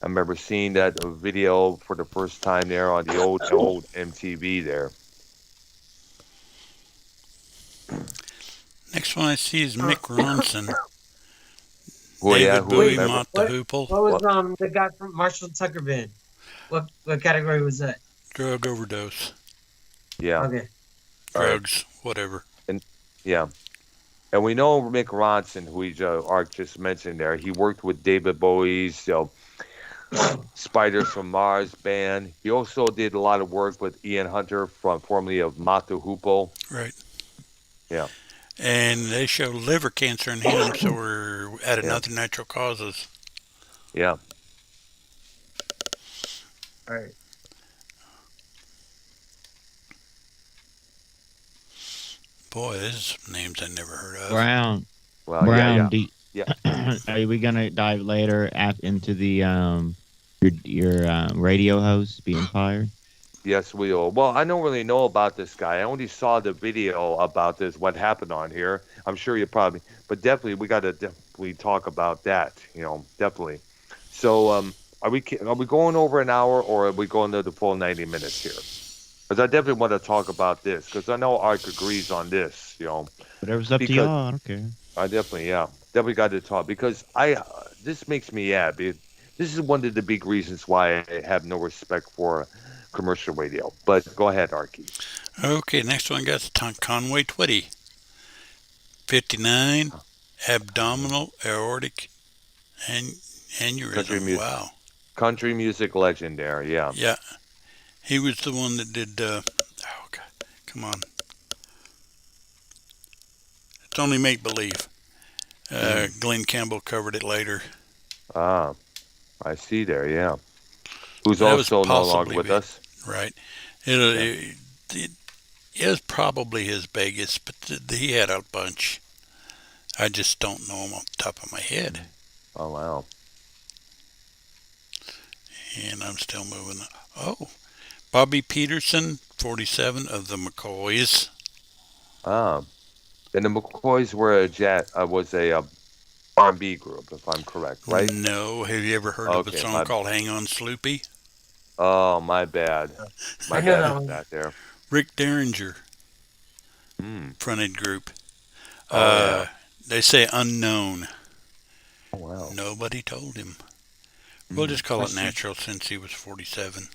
I remember seeing that video for the first time there on the old MTV there. Next one I see is Mick Ronson. Oh yeah, David who Bowie, remember? Mott the What Hoople, what was What? the guy from Marshall Tucker Band? What category was that? drug overdose, Yeah, Okay. all right, drugs, whatever. and yeah, and we know Mick Ronson, who Art just mentioned there. He worked with David Bowie's Spiders from Mars band. He also did a lot of work with Ian Hunter from formerly of Mott the Hoople. Right. Yeah, And they show liver cancer in him, so we're at yeah, another natural causes. yeah. All right. Boy, this is names I never heard of. Brown. Well, Brown. yeah. Are we gonna dive later into the your radio host being fired? Yes, we will. Well, I don't really know about this guy. I only saw the video about this, what happened on here. I'm sure you probably, but definitely we got to definitely talk about that. Definitely. So, are we going over an hour or are we going to the full 90 minutes here? Because I definitely want to talk about this because I know Ark agrees on this. Whatever's up to Because y'all. I don't care. I definitely got to talk because this makes me ad. This is one of the big reasons why I have no respect for commercial radio. But go ahead, Arky. Okay, next one got Conway Twitty. 59, abdominal aortic Country aneurysm. music, Wow. country music legend there. Yeah. Yeah, he was the one that did. Oh God, come on. It's only make believe. Glenn Campbell covered it later. Ah, I see there. Yeah. Who's That was also no longer possibly with us. right. Yeah. It was probably his biggest, but he had a bunch. I just don't know them off the top of my head. Oh wow. And I'm still moving. Oh, Bobby Peterson, 47 of the McCoys. Ah. And the McCoys were was a R&B group, if I'm correct, right? No, have you ever heard of a Okay. song called "Hang On, Sloopy"? Oh, my bad. I My know bad that for one. that there. Rick Derringer Mm. fronted group. Oh yeah. They say unknown. Oh, wow. Nobody told him. We'll just call it Question. natural since he was 47.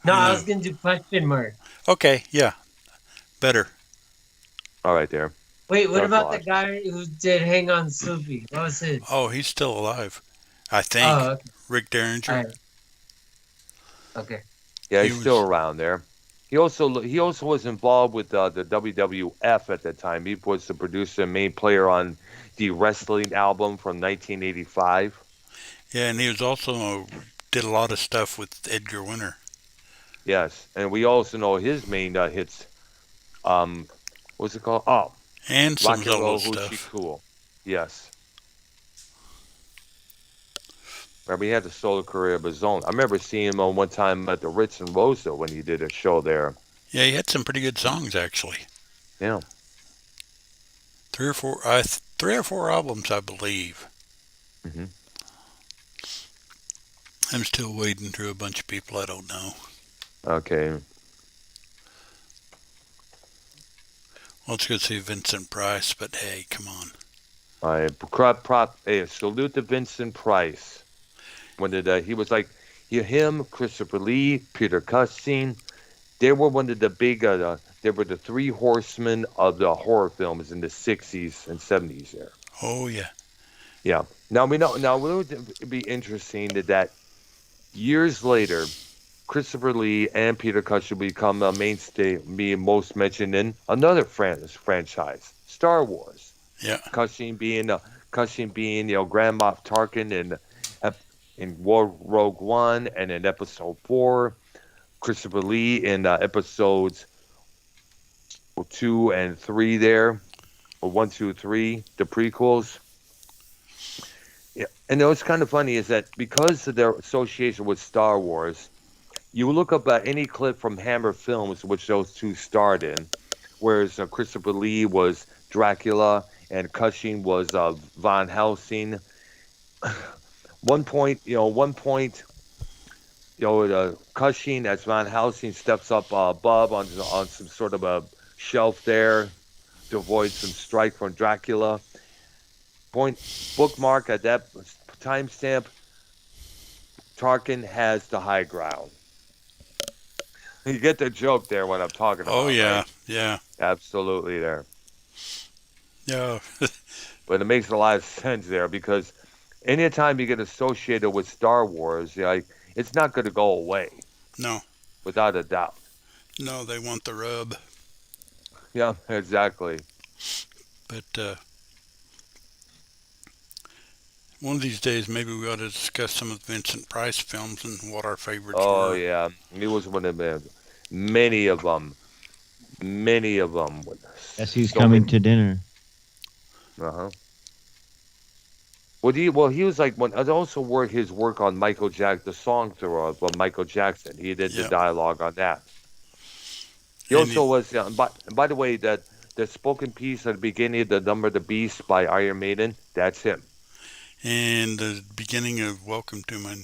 No, Who I knows? was gonna do question mark. Okay, yeah, better. All right there. Wait, what Dark about the Lodge. guy who did Hang On Sloopy? What was his? Oh, he's still alive, I think. Oh, okay. Rick Derringer. All right. Okay. Yeah, He he's still was- around there. He also was involved with the WWF at the time. He was the producer and main player on the wrestling album from 1985. Yeah, and he was also did a lot of stuff with Edgar Winter. Yes, and we also know his main hits. What's it called? Oh, And some Rock and Roll solo Hoochie stuff. Cool. Yes. Remember, he had a solo career of his own. I remember seeing him on one time at the Ritz in Roseville when he did a show there. Yeah, he had some pretty good songs actually. Yeah. Three or four albums, I believe. Hmm. I'm still wading through a bunch of people I don't know. Okay. Let's go see Vincent Price, but hey, come on. Hey, salute to Vincent Price. When he was like him, Christopher Lee, Peter Cushing. They were one of the big. They were the three horsemen of the horror films in the 60s and 70s. There. Oh yeah. Yeah. Now we know. Now it would be interesting that years later, Christopher Lee and Peter Cushing become a mainstay, being most mentioned in another franchise, Star Wars. Yeah. Cushing being Grand Moff Tarkin in Rogue One and in Episode 4. Christopher Lee in episodes 2 and 3 there, or 1, 2, 3, the prequels. Yeah, and what's kind of funny is that because of their association with Star Wars, You look up any clip from Hammer Films, which those two starred in, whereas Christopher Lee was Dracula and Cushing was Von Helsing. One point, Cushing as Von Helsing steps up above on some sort of a shelf there to avoid some strike from Dracula. Point bookmark at that timestamp. Tarkin has the high ground. You get the joke there, what I'm talking about. Oh yeah, right? yeah, Absolutely there. yeah. But it makes a lot of sense there because anytime you get associated with Star Wars, it's not going to go away No, without a doubt. no, they want the rub. Yeah, exactly. But one of these days, maybe we ought to discuss some of the Vincent Price films and what our favorites Oh were. yeah, he was one of them. Many of them, many of them. Guess who's So coming many. to dinner? Uh-huh. He was like when I also worked his work on Michael Jackson, the song through of Michael Jackson. He did the Yeah, dialogue on that. He and also was. By the way, that the spoken piece at the beginning of the Number of the Beast by Iron Maiden, that's him. the beginning of Welcome to My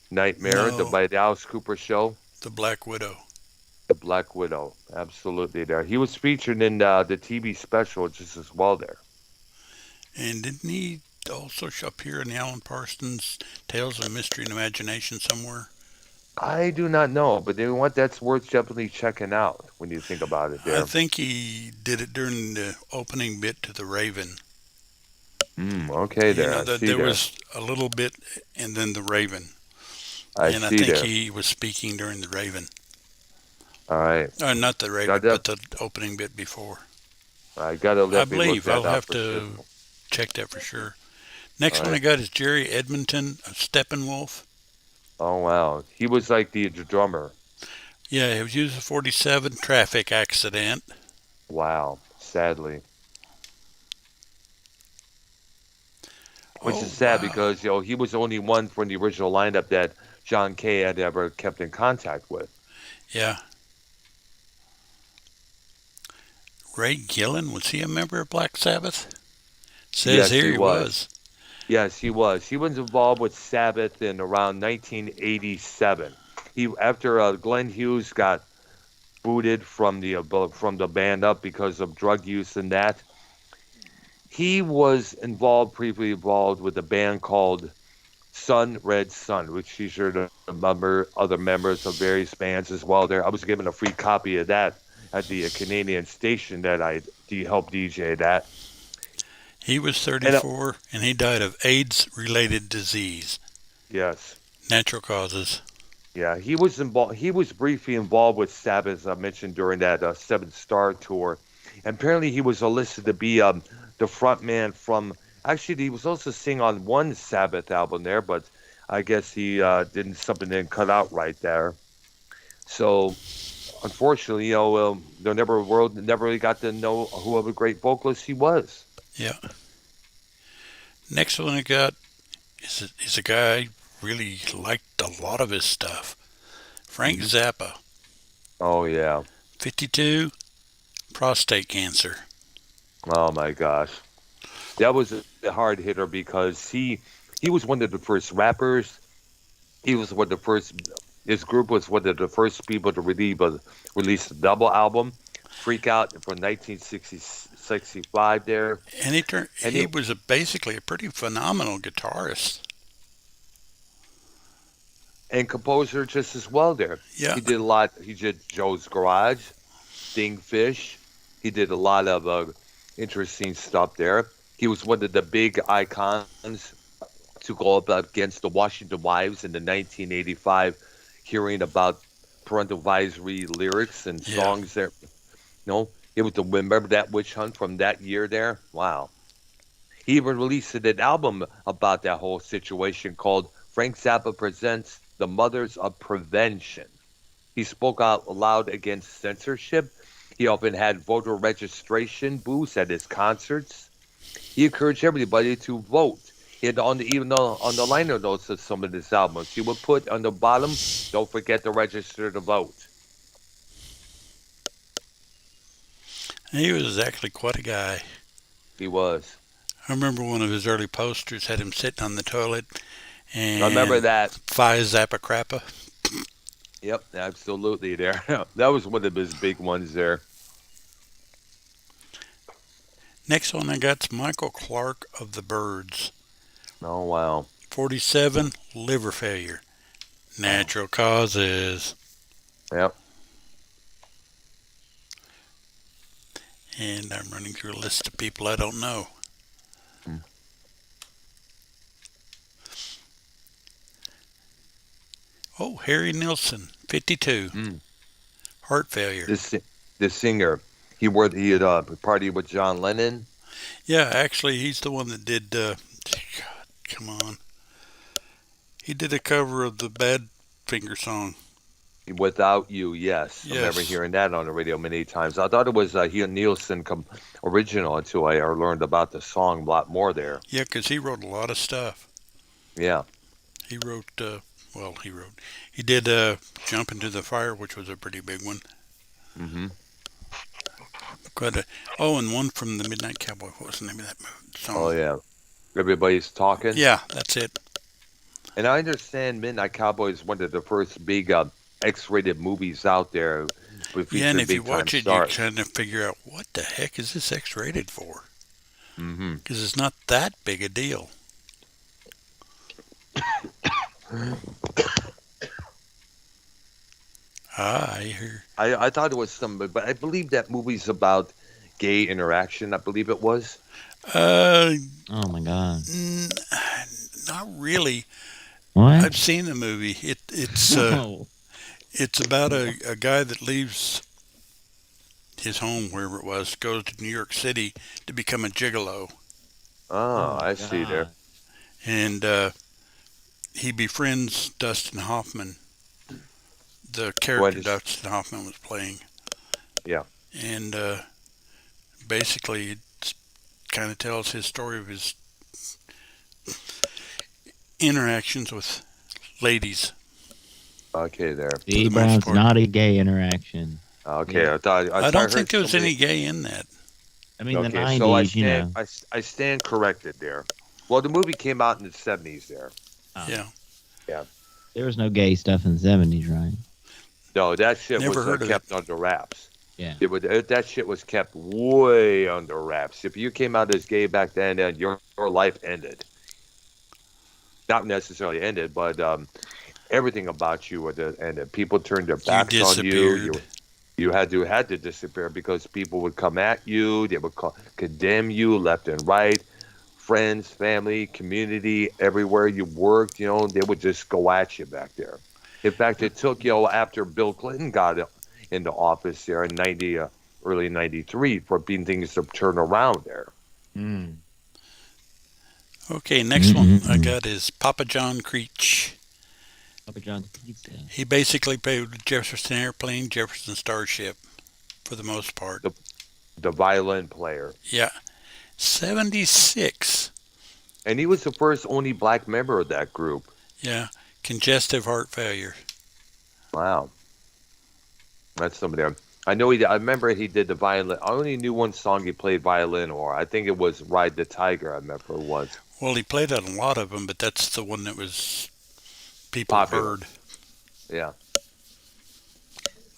Nightmare, the No, by the Alice Cooper show, the Black Widow. the Black Widow, absolutely there. He was featured in the TV special just as well there. And didn't he also appear in the Alan Parsons Tales of Mystery and Imagination somewhere? I do not know, but you know what? That's worth definitely checking out when you think about it I there. think he did it during the opening bit to The Raven. Okay You there. know I that see there there. was a little bit and then The Raven. I And I see think there. he was speaking during The Raven. All right. Not The Got Raven, that? but the opening bit before. I gotta I definitely look believe. that I'll up have for sure. to check that for sure. All Next one I right. got is Jerry Edmonton of Steppenwolf. Oh wow. He was like the drummer. Yeah, he was using a 47 traffic accident. Wow. Sadly. Which is Oh, sad wow. because he was the only one from the original lineup that John Kay had ever kept in contact with. Yeah. Ray Gillen, was he a member of Black Sabbath? Says Yes, here he he was. was. Yes, he was. He was involved with Sabbath in around 1987. He after Glenn Hughes got booted from the band up because of drug use and that. He was previously involved with a band called Sun Red Sun, which featured other members of various bands as well. There, I was given a free copy of that at the Canadian station that I helped DJ that. He was And 34 and he died of AIDS related disease. yes, Natural causes. yeah, he was involved. He was briefly involved with Sabbath, as I mentioned during that Seven Star tour, and apparently he was listed to be the front man from. Actually, he was also sing on one Sabbath album there, but I guess he didn't cut out right there. So unfortunately, the world never really got to know who of a great vocalist he was. Yeah. Next one I got is a guy I really liked a lot of his stuff. Frank Mhm. Zappa, Oh yeah. 52, prostate cancer. Oh my gosh. That was a hard hitter because he was one of the first rappers. He was one of the first. His group was one of the first people to release a double album, Freak Out from 1965 there, And and he was basically a pretty phenomenal guitarist. composer just as well there. Yeah. He did a lot. He did Joe's Garage, Stingfish. He did a lot of interesting stuff there. He was one of the big icons to go up against the Washington Wives in the 1985 hearing about parental advisory lyrics and Yeah. songs there. No, it was the remember that witch hunt from that year there. Wow. He even released an album about that whole situation called Frank Zappa Presents the Mothers of Prevention. He spoke out loud against censorship. He often had voter registration booths at his concerts. He encouraged everybody to vote. And even though on the liner notes of some of his albums, he would put on the bottom, "Don't forget to register to vote." He was actually quite a guy. He was. I remember one of his early posters had him sitting on the toilet I remember and that. Phi Zappa Crappa. Yep, absolutely. There, that was one of his big ones there. Next one I got's Michael Clark of the Byrds. Oh wow. 47, liver failure. Natural causes. Yep. And I'm running through a list of people I don't know. Hmm. Oh, Harry Nilsson, 52. Mm. Heart failure. This singer, he had partied with John Lennon. Yeah, actually, he's the one that did. God, come on. He did a cover of the Badfinger song. Without You, yes. I remember Yes. hearing that on the radio many times. I thought it was he Nielsen original until I learned about the song a lot more there. Yeah, because he wrote a lot of stuff. Yeah. He wrote, he did Jump Into the Fire, which was a pretty big one. Hmm. And one from the Midnight Cowboy. What was the name of that song? Oh yeah. Everybody's talking. Yeah, that's it. And I understand Midnight Cowboy is one of the first big X-rated movies out there. Yeah, and if you big time watch it, stars. you kind of figure out what the heck is this X-rated for? Mm-hmm. Because it's not that big a deal. I hear. I thought it was but I believe that movie's about gay interaction. I believe it was. Uh, Oh my God. Not really. What? I've seen the movie. It's No. it's about a guy that leaves his home, wherever it was, goes to New York City to become a gigolo. Oh, my I see there. God. And he befriends Dustin Hoffman, the What character is- Dustin Hoffman was playing. Yeah. And basically, it kind of tells his story of his interactions with ladies. Okay, there. D. the most Brown's part. not a gay interaction. Okay, Yeah. I thought I don't think there was any gay in that. I mean, the Okay, 90s, so you know. I stand corrected there. Well, the movie came out in the 70s there. Oh. Yeah. There was no gay stuff in the 70s, right? No, that shit Never was heard of kept under wraps. Yeah. That shit was kept way under wraps. If you came out as gay back then, your life ended. Not necessarily ended, but everything about you would have ended. People turned their backs on you. disappeared. You had to disappear because people would come at you. They would condemn you left and right. Friends, family, community, everywhere you worked, they would just go at you back there. In fact, it took, after Bill Clinton got into office there in early 93 for things to turn around there. Mm. Okay, next one I Mm-mm-mm. got is Papa John Creech. Papa John's Pizza. He basically played Jefferson Airplane, Jefferson Starship, for the most part. The violin player. Yeah. 76. And he was the first only black member of that group. Yeah. Congestive heart failure. Wow. That's somebody. I remember he did the violin. I only knew one song he played violin or. I think it was Ride the Tiger, I remember it was. Well, he played on a lot of them, but that's the one that was people Popular. heard. Yeah.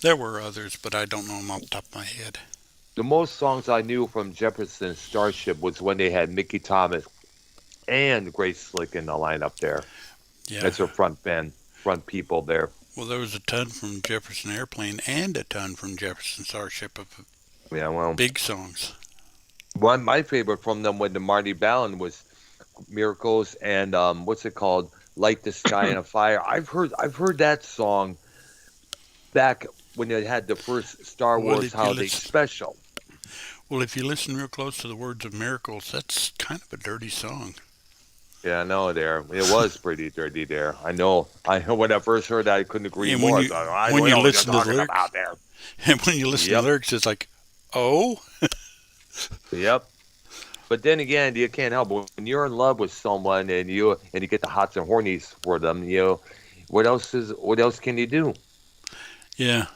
There were others, but I don't know them off the top of my head. The most songs I knew from Jefferson Starship was when they had Mickey Thomas and Grace Slick in the lineup there. Yeah. That's their front people there. Well, there was a ton from Jefferson Airplane and a ton from Jefferson Starship of Yeah, well, big songs. one my favorite from them with the Marty Ballin was Miracles and what's it called? Light the Sky on Fire. I've heard that song back when they had the first Star Well, Wars if you holiday listen- special. Well, if you listen real close to the words of Miracles, that's kind of a dirty song. Yeah, I know there. It was pretty dirty there. I know. When I first heard that, I couldn't agree And when more. you- I when know you what listen you're to the talking lyrics- about there. And when you listen to Yep. the lyrics, it's like, oh, Yep. But then again, you can't help it. When you're in love with someone and you get the hots and hornies for them, what else can you do? Yeah,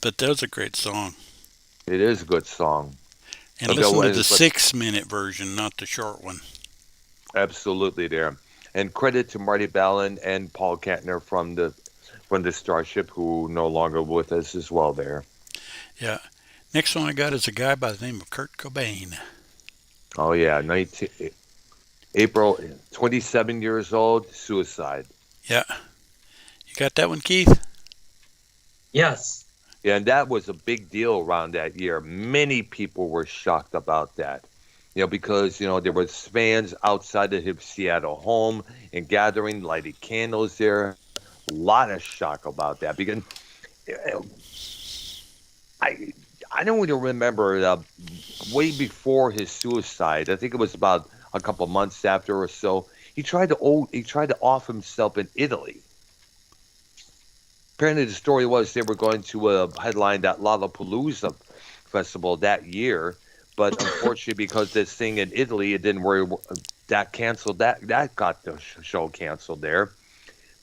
but that was a great song. It is a good song. And listen to the 6 minute version, not the short one. Absolutely there. And credit to Marty Ballin and Paul Kantner from the Starship, who no longer with us as well there. Yeah. Next one I got is a guy by the name of Kurt Cobain. Oh yeah, 19 April, 27 years old, suicide. Yeah. You got that one, Keith? Yes. Yeah, and that was a big deal around that year. Many people were shocked about that. Because there was fans outside of his Seattle home and gathering, lighting candles there. A lot of shock about that because uh, I I don't even remember way before his suicide. I think it was about a couple months after or so. He tried to off himself in Italy. Apparently, the story was they were going to headline that Lollapalooza festival that year, but unfortunately, because this thing in Italy, it didn't worry that canceled that got the show canceled there.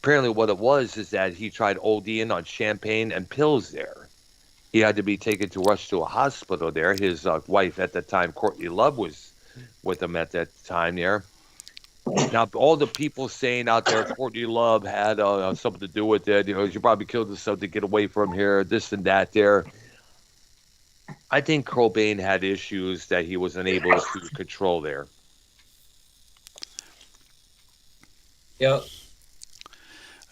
Apparently, what it was is that he tried ODing on champagne and pills there. He had to be taken to rush to a hospital there. His wife at the time, Courtney Love, was with him at that time there. Now, all the people saying out there, Courtney Love had something to do with it. She probably killed herself to get away from here, this and that there. I think Cobain had issues that he was unable to control there. Yep.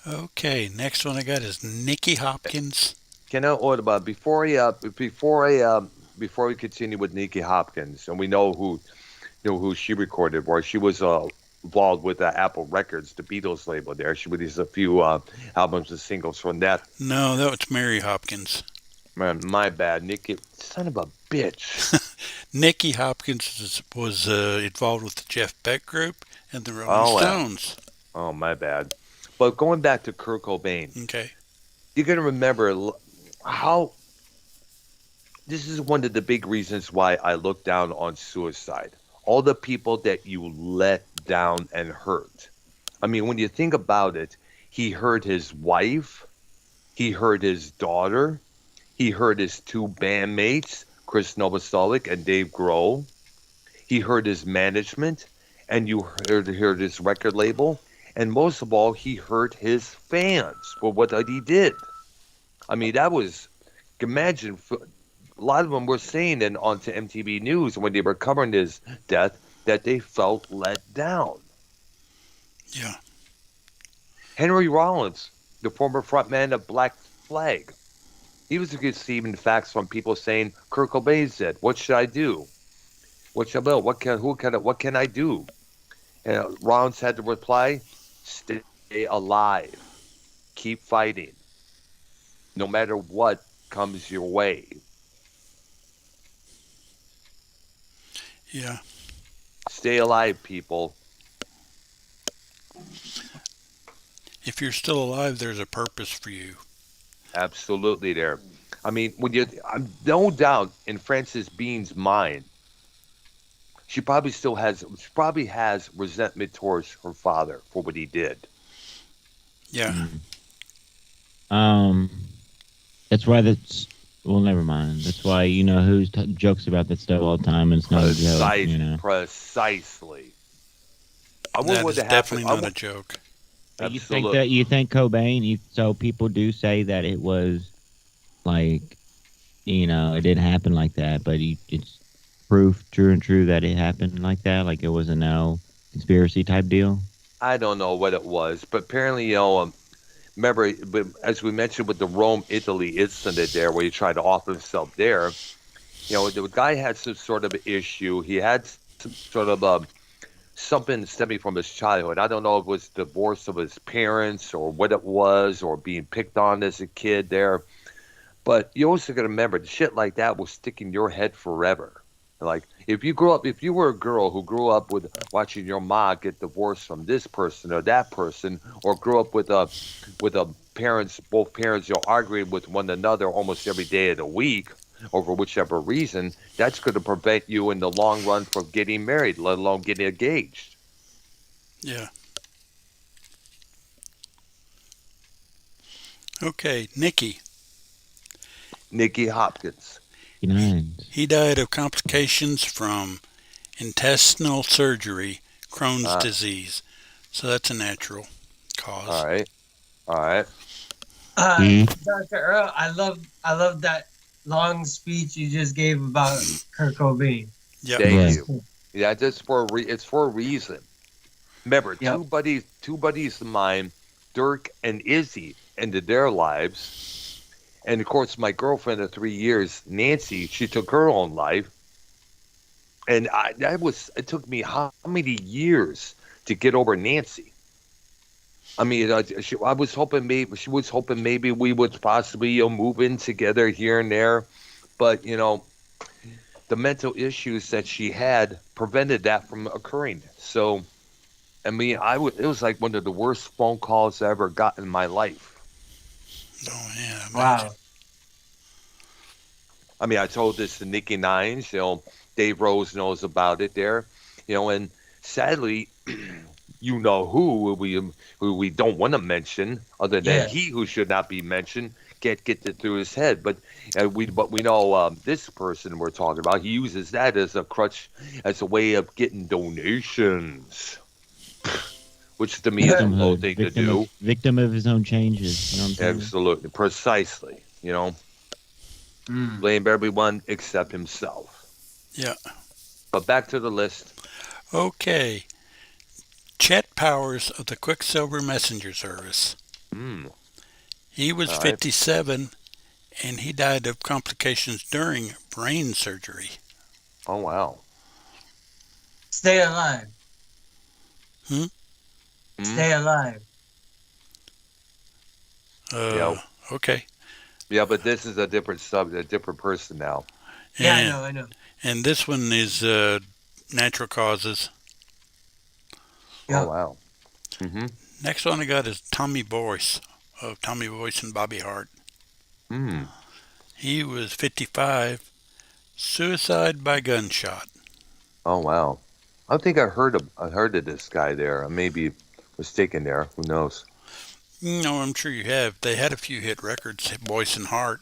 Okay, next one I got is Nicky Hopkins. Can I order about before we continue with Nicky Hopkins, and we know who she recorded for. She was involved with Apple Records, the Beatles label. There, she released a few albums and singles from that. No, that was Mary Hopkins. Man, my bad, Nicky, son of a bitch. Nicky Hopkins was involved with the Jeff Beck Group and the Rolling Stones. Oh, my bad. But going back to Kurt Cobain, Okay. you're gonna remember how. This is one of the big reasons why I look down on suicide. All the people that you let down and hurt. I mean, when you think about it, he hurt his wife, he hurt his daughter, he hurt his two bandmates, Chris Novoselic and Dave Grohl. He hurt his management, and you heard his record label. And most of all, he hurt his fans for what he did. I mean, that was, imagine, a lot of them were saying on to MTV News when they were covering his death that they felt let down. Yeah. Henry Rollins, the former frontman of Black Flag, he was receiving facts from people saying, Kurt Cobain said, "What should I do? What should I do? What can I do?" And Rollins had to reply, "Stay alive, keep fighting, no matter what comes your way." Yeah. Stay alive, people. If you're still alive, there's a purpose for you. Absolutely there. I mean, I'm no doubt in Frances Bean's mind, she probably has resentment towards her father for what he did. Yeah. Um, that's why that's well, never mind. That's why who jokes about that stuff all the time, and it's not a joke. Precisely. I wonder That what is happened. definitely not a joke. But you think Cobain? So people do say that it was like it didn't happen like that, but it's proof, true and true, that it happened like that. Like it was a no conspiracy type deal. I don't know what it was, but apparently, remember, as we mentioned with the Rome, Italy incident there, where he tried to off himself there, the guy had some sort of issue. He had some sort of something stemming from his childhood. I don't know if it was divorce of his parents or what it was, or being picked on as a kid there. But you also got to remember, the shit like that will stick in your head forever. Like if you were a girl who grew up with watching your mom get divorced from this person or that person, or grew up with both parents arguing with one another almost every day of the week, over whichever reason, that's going to prevent you in the long run from getting married, let alone getting engaged. Yeah. Okay, Nicky. Nicky Hopkins. 59. He died of complications from intestinal surgery, Crohn's Uh, disease. So that's a natural cause. all right. All right. Dr. Earl, I love that long speech you just gave about Kurt Cobain. Yep. Thank Yeah. you. Yeah, just it's for a reason. Remember, Yep. two buddies of mine, Dirk and Izzy, ended their lives. And of course, my girlfriend of 3 years, Nancy, she took her own life. And it took me how many years to get over Nancy? I mean, I was hoping she was hoping maybe we would possibly, move in together here and there. But, the mental issues that she had prevented that from occurring. So, I mean, it was like one of the worst phone calls I ever got in my life. Oh, yeah. Imagine. Wow. I mean, I told this to Nikki Nines, Dave Rose knows about it there, and sadly, you know who we don't want to mention, other than Yeah. he who should not be mentioned, can't get it through his head. But we know this person we're talking about. He uses that as a crutch, as a way of getting donations, which to me is a low thing to do. Victim of his own changes. You know what I'm saying? Absolutely, precisely. Blame everyone except himself. Yeah. But back to the list. Okay. Chet Powers of the Quicksilver Messenger Service. Hmm. He was All right. 57 and he died of complications during brain surgery. Oh wow. Stay alive. Hmm? Stay alive. Yeah. Okay. Yeah, but this is a different a different person now. Yeah, And, I know. and this one is natural causes. Yeah. Oh wow. Mm-hmm. Next one I got is Tommy Boyce of Tommy Boyce and Bobby Hart. Hmm. He was 55, suicide by gunshot. Oh wow. I think I heard of this guy there. I may be mistaken there. Who knows? No, I'm sure you have. They had a few hit records, Boyce and Hart,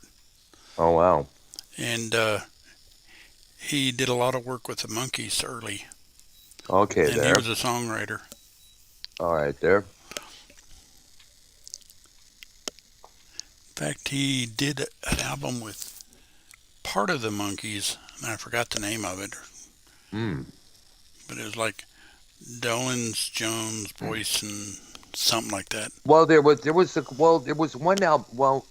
Oh wow. and he did a lot of work with the Monkees early, Okay, and he there. was a songwriter. All right, there. In fact, he did an album with part of the Monkees, and I forgot the name of it, Hmm. but it was like Dolenz, Jones, Boyce, and something like that. Well, there was one album. Well,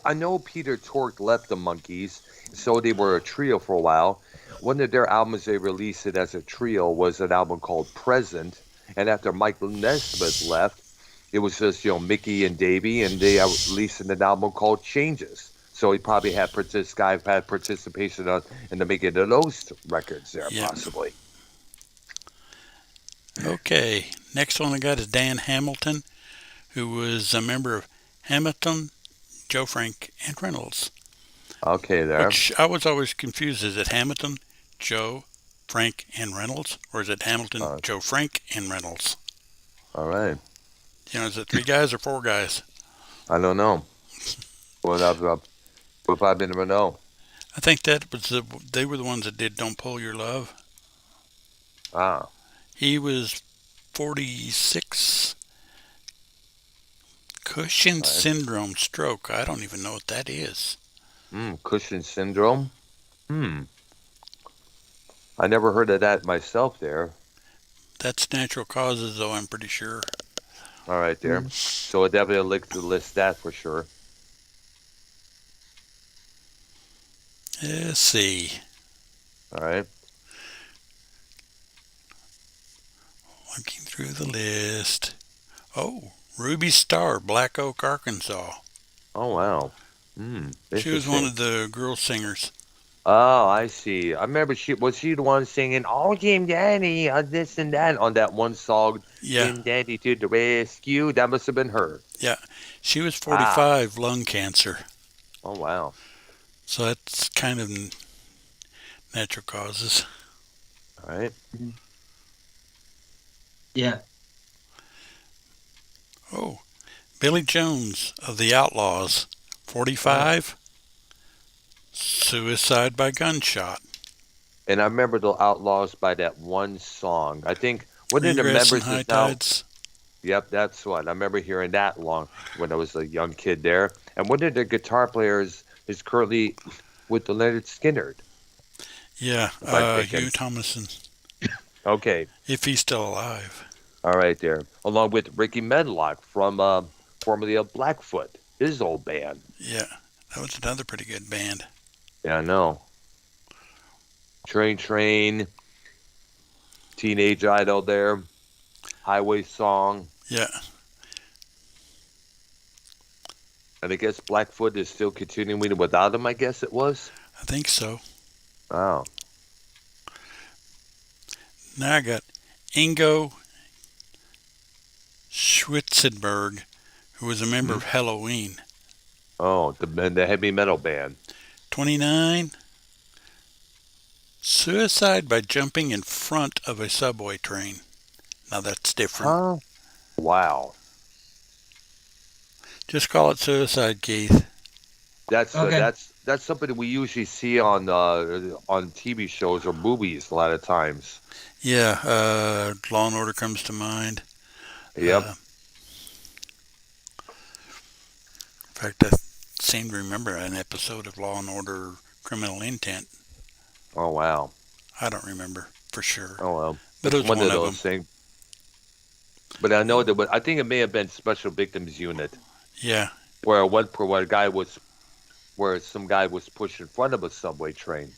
I know Peter Tork left the Monkees, so they were a trio for a while. One of their albums they released it as a trio was an album called Present, and after Michael Nesmith left, it was just Mickey and Davey, and they released an album called Changes. So he probably had this guy had participation in the making of those records there, Yeah. possibly. Okay, next one I got is Dan Hamilton, who was a member of Hamilton, Joe Frank, and Reynolds. Okay, there. Which I was always confused. Is it Hamilton, Joe, Frank, and Reynolds? Or is it Hamilton, Joe Frank, and Reynolds? All right. Is it 3 guys or 4 guys? I don't know. Well, I never know. I think that was they were the ones that did Don't Pull Your Love. Ah. He was 46. Cushing syndrome stroke. I don't even know what that is. Cushing syndrome. I never heard of that myself there. That's natural causes, though, I'm pretty sure. All right, there. So I definitely list that for sure. Let's see. All right. Looking through the list. Oh, Ruby Starr, Black Oak, Arkansas. Oh wow. She was one of the girl singers. Oh, I see. I remember she the one singing "Oh Jim Daddy" this and that on that one song. Yeah. Jim Daddy to the rescue. That must have been her. Yeah. She was 45, lung cancer. Oh wow. So that's kind of natural causes. All right. Yeah. Oh, Billy Jones of the Outlaws, 45, suicide by gunshot. And I remember the Outlaws by that one song. I think one of Green the grass and members high is now. tides. Yep, that's what I remember hearing that long when I was a young kid there. And one of the guitar players is currently with the Leonard Skinner, Yeah, if I'm thinking. Hugh Thomason, Okay, if he's still alive. all right there. Along with Ricky Medlock from formerly of Blackfoot, his old band. Yeah, that was another pretty good band. Yeah, I know. Train Train, Teenage Idol there, Highway Song. Yeah, And I guess Blackfoot is still continuing without him, I guess it was. I think so. Wow. Now I got Ingo Schwitzenberg, who was a member of Halloween. Oh, the heavy metal band. 29, suicide by jumping in front of a subway train. Now that's different. Huh? Wow. Just call it suicide, Keith. That's Okay. that's something we usually see on TV shows or movies a lot of times. Yeah, Law and Order comes to mind. Yep. In fact, I seem to remember an episode of Law and Order Criminal Intent. Oh wow. I don't remember for sure, Oh well. but it It's was one of of them. those things. But I know that. I think it may have been Special Victims Unit Yeah. where where some guy was pushed in front of a subway train.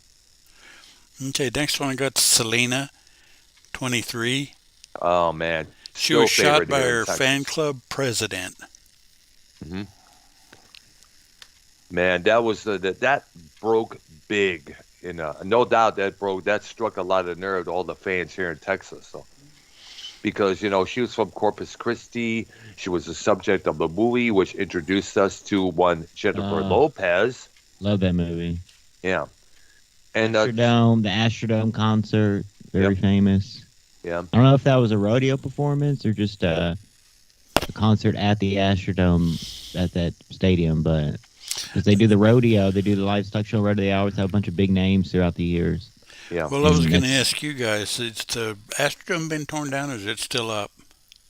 Okay, next one I got Selena, 23. Oh man. She Still was shot favored by here in her Texas. fan club president. hmm Man, that broke big. No doubt that struck a lot of nerve to all the fans here in Texas. So, because she was from Corpus Christi, she was the subject of the movie, which introduced us to one Jennifer Lopez. Love that movie. Yeah, and Astrodome, the Astrodome concert, very famous. yeah, I don't know if that was a rodeo performance or just a concert at the Astrodome at that stadium, but because they do the rodeo, they do the livestock show rodeo. They always have a bunch of big names throughout the years. yeah. Well, I was And going to that's- ask you guys, is the Astrodome been torn down or is it still up?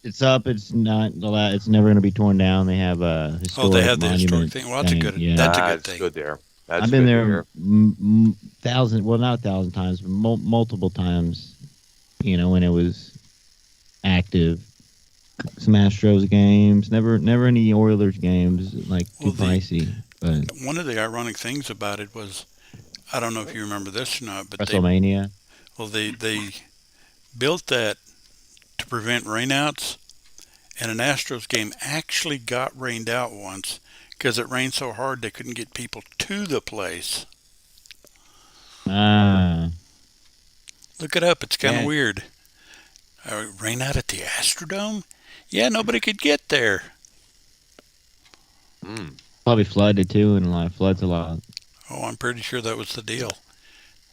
It's up. It's not. It's never going to be torn down. They have a historic. Oh, they have the historic monument thing. Well, that's a good. Yeah. That's a That's good thing. good there. That's I've been good to there hear. not 1,000 times, but multiple times. When it was active. Some Astros games. Never any Oilers games. Like too Well, pricey. But One of the ironic things about it was, I don't know if you remember this or not, but WrestleMania. they built that to prevent rainouts, and an Astros game actually got rained out once because it rained so hard they couldn't get people to the place. Ah. Look it up. It's kind of Yeah. weird. Rain out at the Astrodome? Yeah, nobody could get there. Mm. Probably flooded too, and floods a lot. Oh, I'm pretty sure that was the deal.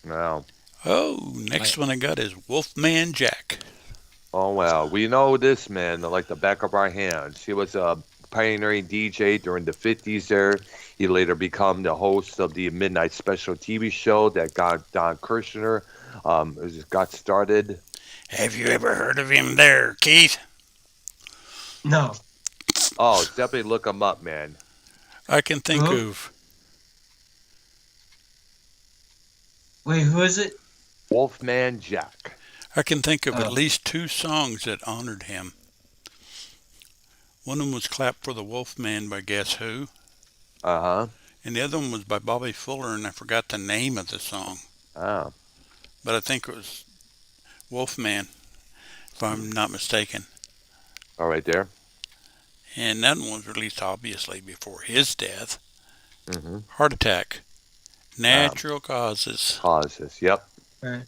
Wow. Oh, next one I got is Wolfman Jack. Oh wow. We know this man like the back of our hands. He was a pioneering DJ during the 50s there. He later became the host of the Midnight Special TV show that got Don Kirshner got started. Have you ever heard of him there, Keith? No. Oh, definitely look him up, man. I can think Who? of Wait, who is it? Wolfman Jack. at least two songs that honored him. One of them was Clap for the Wolfman by Guess Who? Uh-huh. And the other one was by Bobby Fuller, and I forgot the name of the song. Oh. But I think it was Wolfman, if I'm not mistaken. All right there. And that one was released obviously before his death. Mm-hmm. Heart attack. Natural causes. Causes. Yep. Right.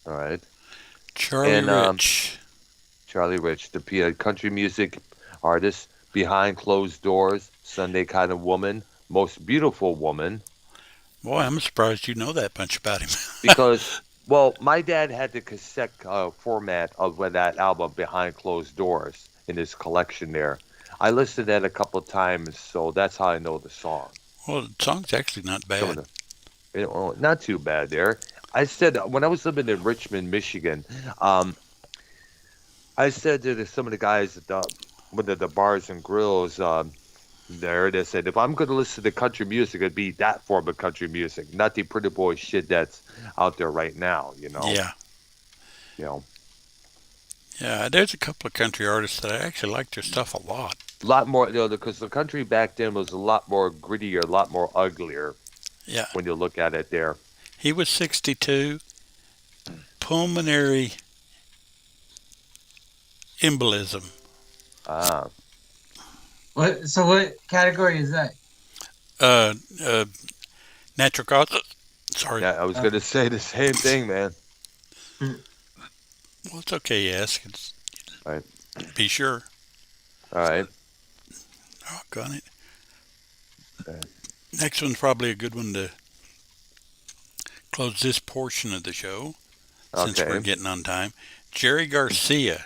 All right. Charlie And, Rich. Charlie Rich, the country music artist, Behind Closed Doors, Sunday Kind of Woman, Most Beautiful Woman. Boy, I'm surprised you know that much about him. Because, well, my dad had the cassette format of that album, Behind Closed Doors, in his collection there. I listened to that a couple of times, so that's how I know the song. Well, the song's actually not Some of bad. not too bad there. I said when I was living in Richmond, Michigan, um, I said to some of the guys at one of the bars and grills there, they said, if I'm going to listen to country music, it'd be that form of country music, not the pretty boy shit that's out there right now, you know. Yeah. You know, Yeah, there's a couple of country artists that I actually like their stuff a lot. a lot more, because the country back then was a lot more grittier, a lot more uglier Yeah. when you look at it there. He was 62, pulmonary embolism. Ah, What? So what category is that? Uh, uh, natural cause. Sorry. yeah, I was going to say the same thing, man. Well, it's okay, yes. It's, Right. be sure. All right. Oh, got it. Okay. Next one's probably a good one to close this portion of the show, since we're Okay. getting on time. Jerry Garcia,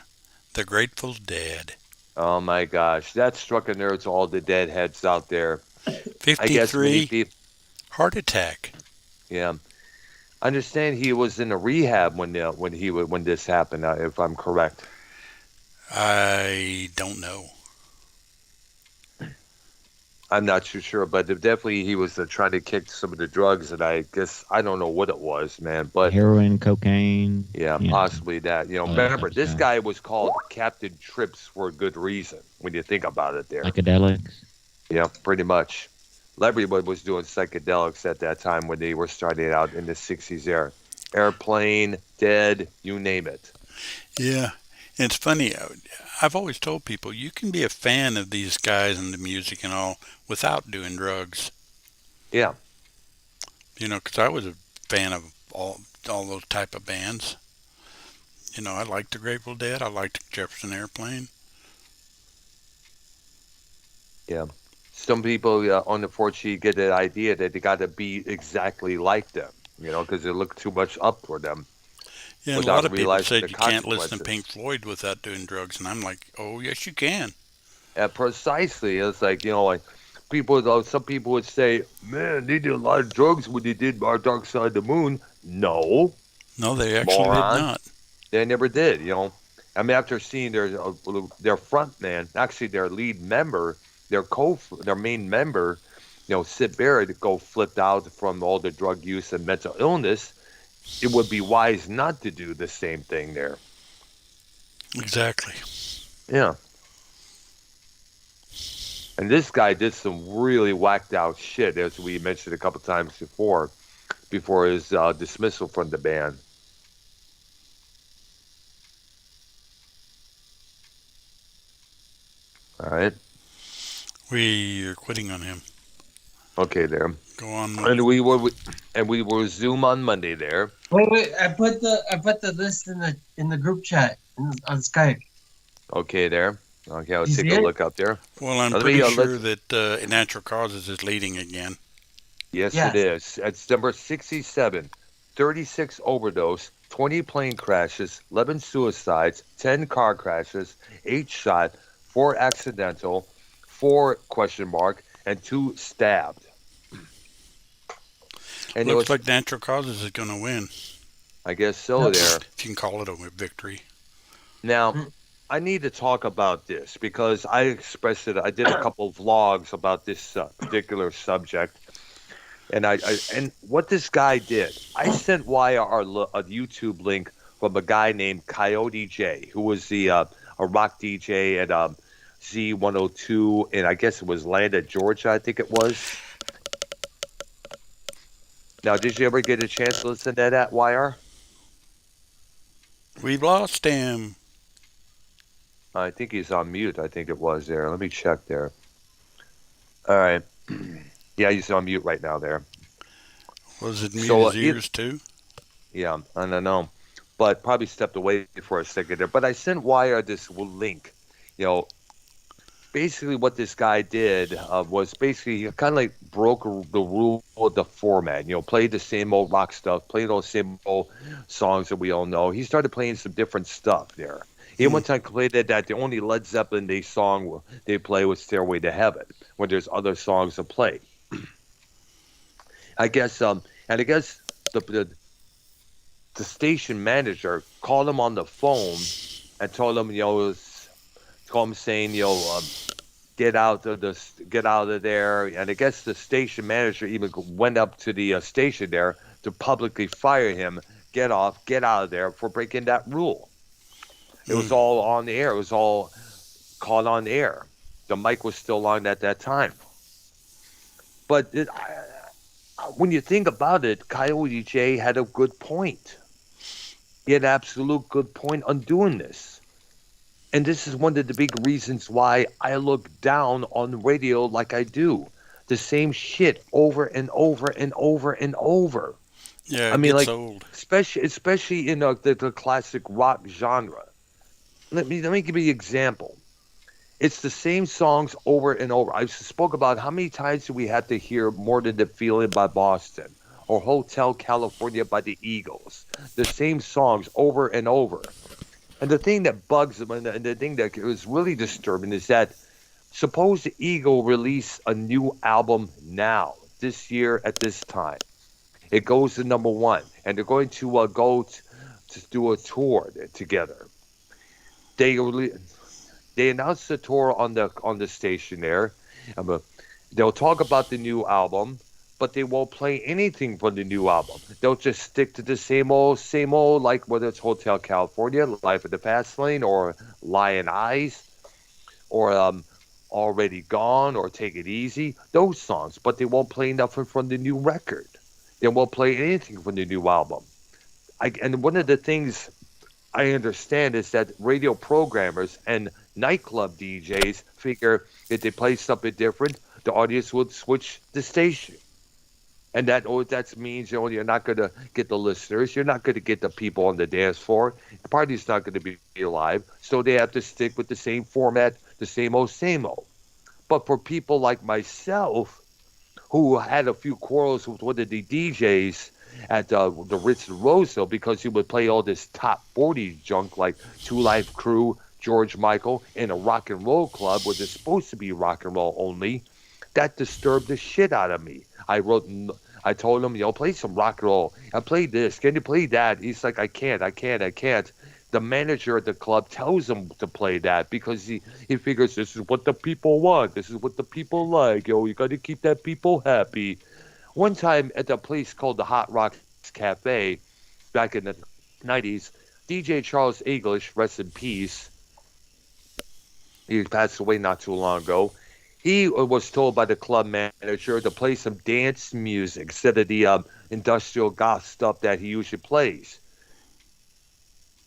The Grateful Dead. Oh my gosh, that struck a nerve to all the deadheads out there. I guess many 53, people, heart attack. yeah. I understand he was in a rehab when this happened, if I'm correct. I don't know. I'm not too sure, but definitely he was trying to kick some of the drugs, and I guess I don't know what it was, man. But Heroin, cocaine. yeah, Yeah. possibly that. All that Remember, type of this stuff. guy was called Captain Trips for a good reason when you think about it there. Psychedelics. Yeah, pretty much. Everyone was doing psychedelics at that time when they were starting out in the 60s there. Airplane, Dead, you name it. Yeah. And it's funny. I've always told people you can be a fan of these guys and the music and all without doing drugs. Yeah, You know, because I was a fan of all those type of bands. You know, I liked the Grateful Dead. I liked Jefferson Airplane. yeah. Some people unfortunately get the idea that they got to be exactly like them, because they look too much up for them Yeah, and a without lot of people realizing the said you can't listen to consequences. Pink Floyd without doing drugs, and I'm like, oh yes, you can. Precisely. It's like, some people would say, man, they did a lot of drugs when they did Our Dark Side of the Moon. No, No, they actually did moron. not. They never did. I mean, after seeing their front man, actually their lead member, their main member, Sid Barrett, go flipped out from all the drug use and mental illness, it would be wise not to do the same thing there. Exactly. Yeah. And this guy did some really whacked out shit, as we mentioned a couple times before his dismissal from the band. All right. We are quitting on him. Okay, there. Go on. And we will resume on Monday there. Wait. I put the list in the group chat on Skype. Okay, there. Okay, I'll You take see a it? look up there. Well, I'm Let pretty me, sure that Natural Causes is leading again. Yes, Yes. it is. It's number 67. 36 overdose, 20 plane crashes, 11 suicides, 10 car crashes, 8 shot, 4 accidental, 4 question mark, and 2 stabbed. And Looks like Natural Causes is going to win, I guess so there. if you can call it a victory. Now, I need to talk about this because I expressed it. I did a couple of vlogs about this particular subject. And and what this guy did, I sent via a YouTube link from a guy named Coyote J, who was a rock DJ at Z102, and I guess it was Atlanta, Georgia, I think it was. Now, did you ever get a chance to listen to that, YR? We've lost him. I think he's on mute. I think it was there. Let me check there. All right. Yeah, he's on mute right now there. Was it mute So, his ears too? Yeah, I don't know. but probably stepped away for a second there. But I sent Wire this link. You know, basically what this guy did was basically he kind of like broke the rule of the format. You know, played the same old rock stuff, played those same old songs that we all know. He started playing some different stuff there. He one time played that the only Led Zeppelin song they play was "Stairway to Heaven," when there's other songs to play. I guess and I guess the station manager called him on the phone and told him, called him saying, get out of there. And I guess the station manager even went up to the station there to publicly fire him. Get out of there for breaking that rule. It was all on the air. It was all caught on the air. The mic was still on at that time. But when you think about it, Coyote J had a good point. He had an absolute good point on doing this. And this is one of the big reasons why I look down on radio like I do. The same shit over and over and over and over. Yeah, I mean, gets like, old. especially in the classic rock genre. Let me give you an example. It's the same songs over and over. I spoke about how many times do we have to hear More Than the Feeling by Boston or Hotel California by the Eagles. The same songs over and over. And the thing that bugs them and the thing that was really disturbing is that suppose the Eagle release a new album now, this year at this time. It goes to number one, and they're going to go to do a tour together. They announced the tour on the station there. They'll talk about the new album, but they won't play anything from the new album. They'll just stick to the same old, like whether it's Hotel California, Life of the Fast Lane, or Lion Eyes, or Already Gone, or Take It Easy. Those songs, but they won't play nothing from the new record. They won't play anything from the new album. And one of the things I understand is that radio programmers and nightclub DJs figure if they play something different, the audience would switch the station. And that means you're not going to get the listeners. You're not going to get the people on the dance floor. The party's not going to be alive. So they have to stick with the same format, the same old, same old. But for people like myself, who had a few quarrels with one of the DJs at the Ritz in Roseville because he would play all this top 40 junk like Two Life Crew, George Michael, and a rock and roll club where it's supposed to be rock and roll only, that disturbed the shit out of me. I told him, play some rock and roll. I played this. Can you play that? He's like, I can't. The manager at the club tells him to play that because he figures this is what the people want. This is what the people like. You got to keep that people happy. One time at a place called the Hot Rocks Cafe back in the 90s, DJ Charles English, rest in peace, he passed away not too long ago. He was told by the club manager to play some dance music instead of the industrial goth stuff that he usually plays.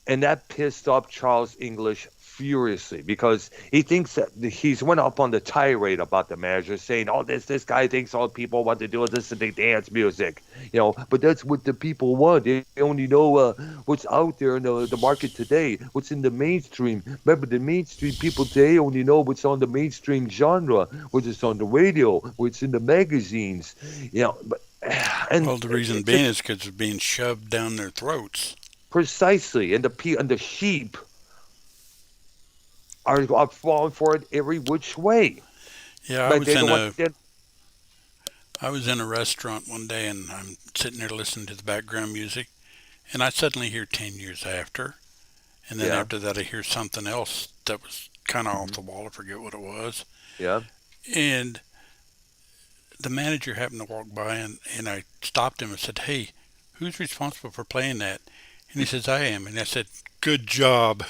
And that pissed off Charles English furiously because he thinks that he's went up on the tirade about the manager saying, this guy thinks all people want to do is listen to dance music, but that's what the people want. They only know what's out there in the market today, what's in the mainstream. Remember, the mainstream people today only know what's on the mainstream genre, what's on the radio, what's in the magazines, But The reason being is because it's being shoved down their throats. Precisely, and the sheep are falling for it every which way. Yeah, But I was in a restaurant one day and I'm sitting there listening to the background music, and I suddenly hear 10 years after, and then after that I hear something else that was kind of off the wall. I forget what it was. Yeah. And the manager happened to walk by, and I stopped him and said, "Hey, who's responsible for playing that?" And he says, "I am." And I said, "Good job."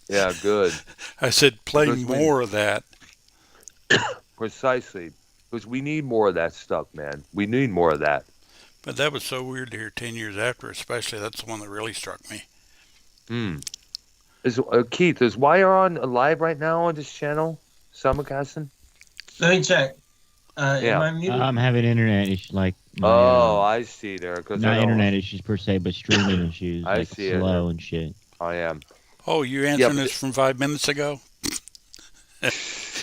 Yeah, good. I said, "Play more of that." Precisely. Because we need more of that stuff, man. We need more of that. But that was so weird to hear 10 years after, especially. That's the one that really struck me. Keith, is Wire on live right now on this channel? Simulcasting? Let me check. Am I muted? I'm having internet issues. Like My, Oh, I see there. Because I not don't. internet issues per se, but streaming issues, I like see it slow there. and shit. I am. Oh, you Yeah, answering but this from 5 minutes ago?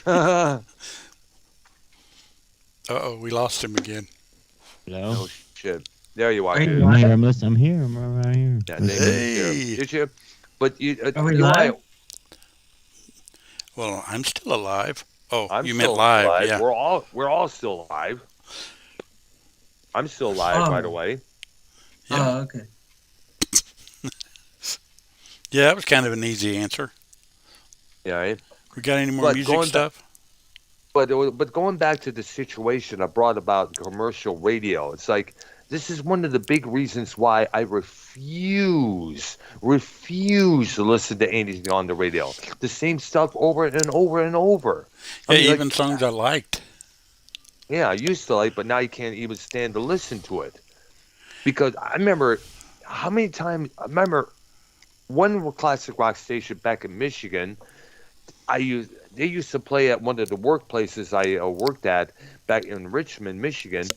no Uh-oh, we lost him again. Hello? shit. There you are, Are you dude. I'm here. live? I'm listening. I'm here. I'm right here. Yeah, they Listening. moved there. Hey! Did you? But Are we you live? Well, I'm still alive. Oh, I'm you meant still live, alive. yeah. We're all still alive. I'm still alive, by the Oh, way. Yeah. okay. Yeah, that was kind of an easy answer. Yeah. Right? We got any more But music going back, stuff? but going back to the situation I brought about commercial radio, it's like this is one of the big reasons why I refuse to listen to anything on the radio. The same stuff over and over and over. I Yeah, mean, like, even songs I liked. yeah, I used to like, but now you can't even stand to listen to it because I remember how many times I remember one classic rock station back in Michigan. They used to play at one of the workplaces I worked at back in Richmond, Michigan.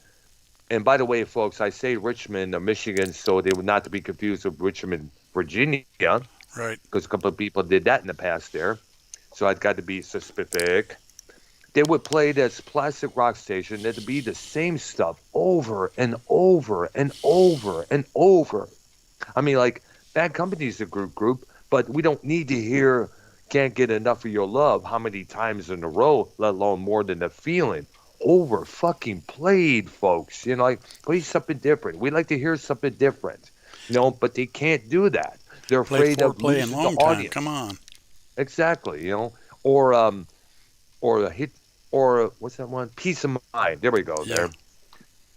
And by the way, folks, I say Richmond, Michigan, so they would not to be confused with Richmond, Virginia, Right. because a couple of people did that in the past there. So I've got to be specific. They would play this classic rock station. It'd be the same stuff over and over and over and over. I mean, like, Bad Company's a group, but we don't need to hear Can't Get Enough of Your Love how many times in a row, let alone more than a feeling. Over fucking played, folks. You know, like, play something different. We like to hear something different. You know, but they can't do that. They're Played afraid of foreplay and losing the long time. audience. Come on. Exactly, you know. Or a hit, or what's that one? Peace of Mind. There we go. Yeah. There.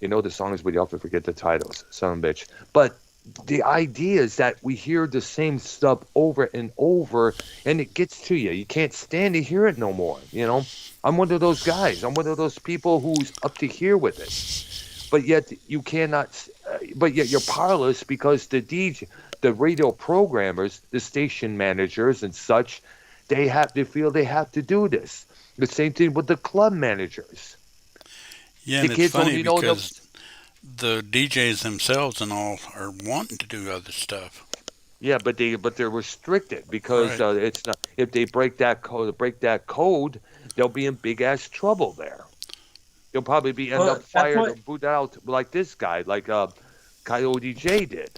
You know the songs, but you often forget the titles. Son of a bitch. But the idea is that we hear the same stuff over and over, and it gets to you. You can't stand to hear it no more. You know, I'm one of those guys. I'm one of those people who's up to here with it. But yet you cannot. But yet you're powerless because the DJ, the radio programmers, the station managers, and such, they feel they have to do this. The same thing with the club managers. Yeah, The and it's kids funny only know the. because the DJs themselves and all are wanting to do other stuff. Yeah, but they're restricted because Right. it's not if they break that code, they'll be in big ass trouble there. They'll probably be end Well, up that's fired or what booted out like this guy, like Coyote J did.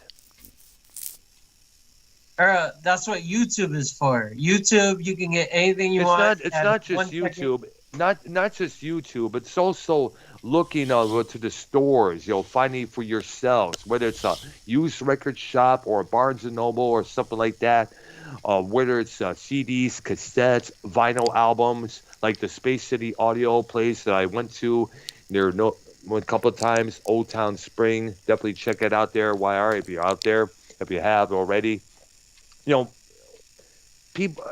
that's what YouTube is for. YouTube, you can get anything you It's want not it's at not 1 just second. YouTube, not just YouTube. It's also looking to the stores, finding for yourselves, whether it's a used record shop or a Barnes and Noble or something like that. Whether it's CDs, cassettes, vinyl albums, like the Space City Audio place that I went to. Went a couple of times. Old Town Spring, definitely check it out there. YR, if you're out there, if you have already, you know, people.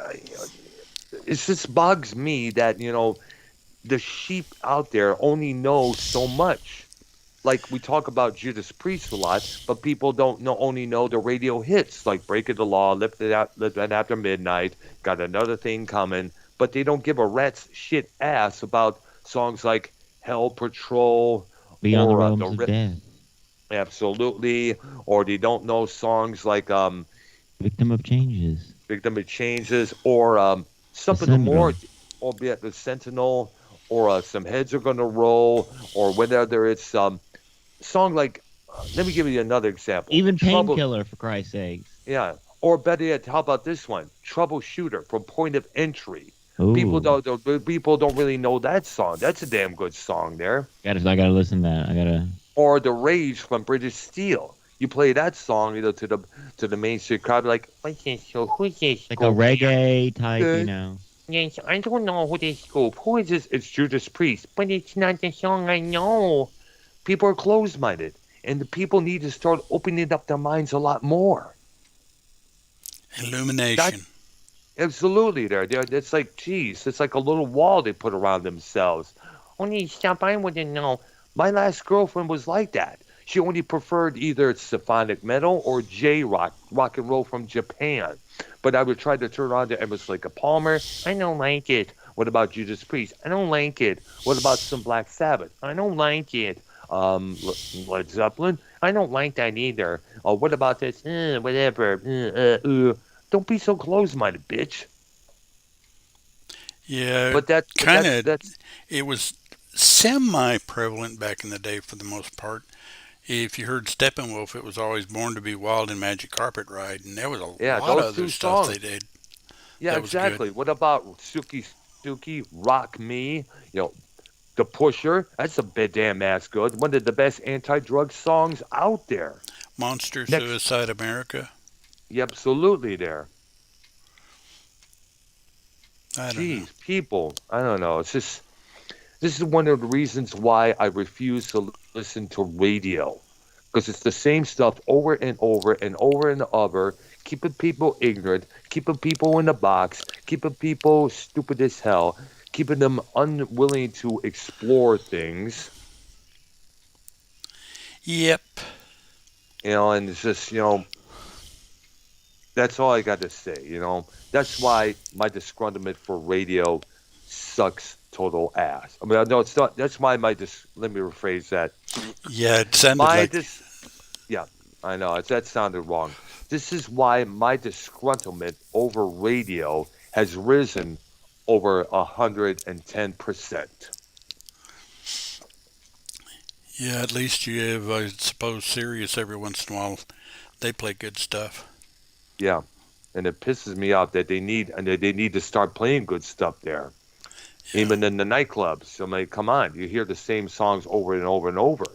It just bugs me that the sheep out there only know so much. Like we talk about Judas Priest a lot, but people don't only know the radio hits like "Breaking the Law," "Lift It Out," "Lift It After Midnight," "Got Another Thing Coming," but they don't give a rat's shit ass about songs like "Hell Patrol" Beyond the or realms of death. Absolutely, or they don't know songs like Victim of changes. "Victim of Changes" or The something more, syndrome. albeit the Sentinel, or "Some Heads Are Gonna Roll," or whether it's song like, let me give you another example. Even Trouble, Painkiller, for Christ's sake. yeah. Or better yet, how about this one? Troubleshooter from Point of Entry. People Ooh. don't really know that song. That's a damn good song there. I gotta listen to that. I gotta. Or The Rage from British Steel. You play that song, to the mainstream crowd, like, what's this? Who's this? Like a reggae type, you know. Yes, I don't know who this group. Who is this? It's Judas Priest, but it's not the song I know. People are closed-minded, and the people need to start opening up their minds a lot more. Illumination. Absolutely, it's like, geez, it's like a little wall they put around themselves. Only stuff I wouldn't know. My last girlfriend was like that. She only preferred either symphonic metal or J-rock, rock and roll from Japan. But I would try to turn on to Emerson, Lake Palmer. I don't like it. What about Judas Priest? I don't like it. What about some Black Sabbath? I don't like it. Led Zeppelin. I don't like that either. Oh, what about this? Whatever. Don't be so close-minded, bitch. Yeah, But that, but kind that's of. that's It was semi-prevalent back in the day for the most part. If you heard Steppenwolf, it was always Born to Be Wild and Magic Carpet Ride, and there was a yeah, lot of those other two stuff songs. they did Yeah, that was good. exactly. What about Suki Suki, Rock Me? You know, The Pusher. That's a bit damn ass good. One of the best anti-drug songs out there. Monster Next, Suicide America. yeah, absolutely there. I don't know. Jeez, people. I don't know. It's just this is one of the reasons why I refuse to listen to radio because it's the same stuff over and over and over and over, keeping people ignorant, keeping people in a box, keeping people stupid as hell, keeping them unwilling to explore things. Yep. And it's just, that's all I got to say. That's why my disgruntlement for radio sucks total ass. I mean, no, it's not. That's why let me rephrase that. Yeah, it sounded My like dis, yeah, I know that sounded wrong. This is why my disgruntlement over radio has risen over 110%. yeah. At least you have, I suppose, Sirius every once in a while. They play good stuff. Yeah, and it pisses me off that they need to start playing good stuff there. Yeah. Even in the nightclubs. I mean, come on, you hear the same songs over and over and over.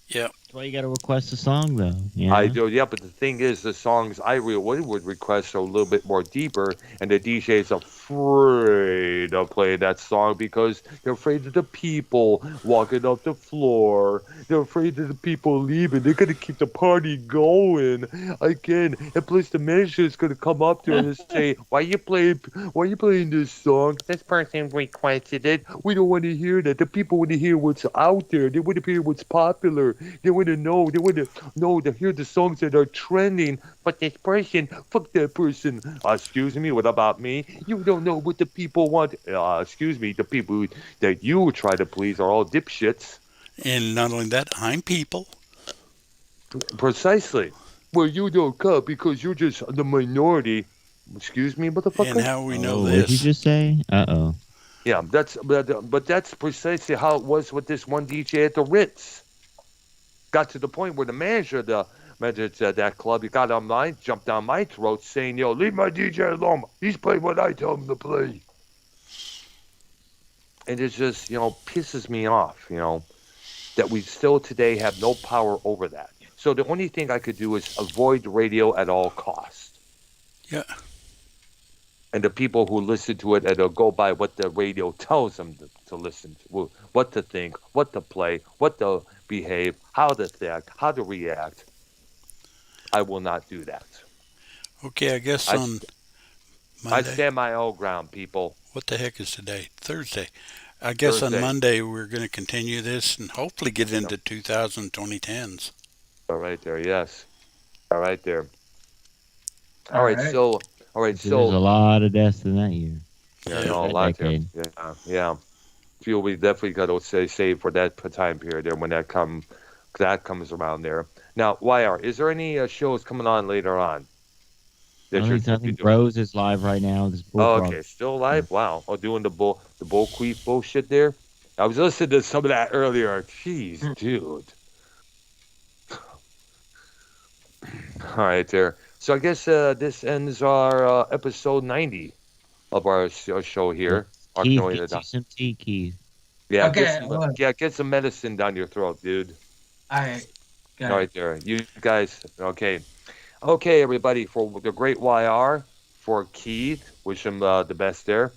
Yeah. That's why you got to request a song, though. I Yeah. do, yeah, but the thing is, the songs I really would request are a little bit more deeper, and the DJ's afraid of playing that song because they're afraid of the people walking off the floor. They're afraid of the people leaving. They're gonna keep the party going again, and plus the manager's gonna come up to her and say, Why you playing this song? This person requested it. We don't want to hear that. The people want to hear what's out there. They want to hear what's popular. They want to know. They want to know to hear the songs that are trending. But this person, fuck that person. Excuse me, what about me? You don't know what the people want. Excuse me, the people that you try to please are all dipshits. And not only that, I'm people. Precisely. Well, you don't cut because you're just the minority. Excuse me, And motherfucker. how we know Oh, what did you this. just say? Uh-oh. Yeah, but that's precisely how it was with this one DJ at the Ritz. Got to the point where the manager at that club, he got on mine, jumped down my throat, saying, "Yo, leave my DJ alone. He's playing what I tell him to play." And it just, pisses me off, that we still today have no power over that. So the only thing I could do is avoid radio at all costs. Yeah. And the people who listen to it, and they'll go by what the radio tells them to listen to, what to think, what to play, what to behave, how to think, how to react. I will not do that. Okay, I guess I, on I Monday. stand my own ground, people. What the heck is today? Thursday. I guess on Thursday. Monday we're going to continue this and hopefully get into 2010s. All right there, yes. All right there. All right. All right, There's a so lot of deaths in that year. yeah, Yeah. no, a That lot there. decade. Yeah. Feel we definitely got to save for that time period there when that comes around there. Now, YR, is there any shows coming on later on that I you're think doing? Rose is live right now. This Oh, bullfrog. okay, still alive? Wow. Oh, doing the bullqueef bullshit there. I was listening to some of that earlier. Jeez, dude. All right, there. So I guess this ends our episode 90 of our show here. Keith, Arknolia. get you some tea, Keith. Yeah, Okay, look. get some medicine down your throat, dude. All right. Got All it. right, there. You guys, okay. Okay, everybody, for the great YR, for Keith, wish him the best there.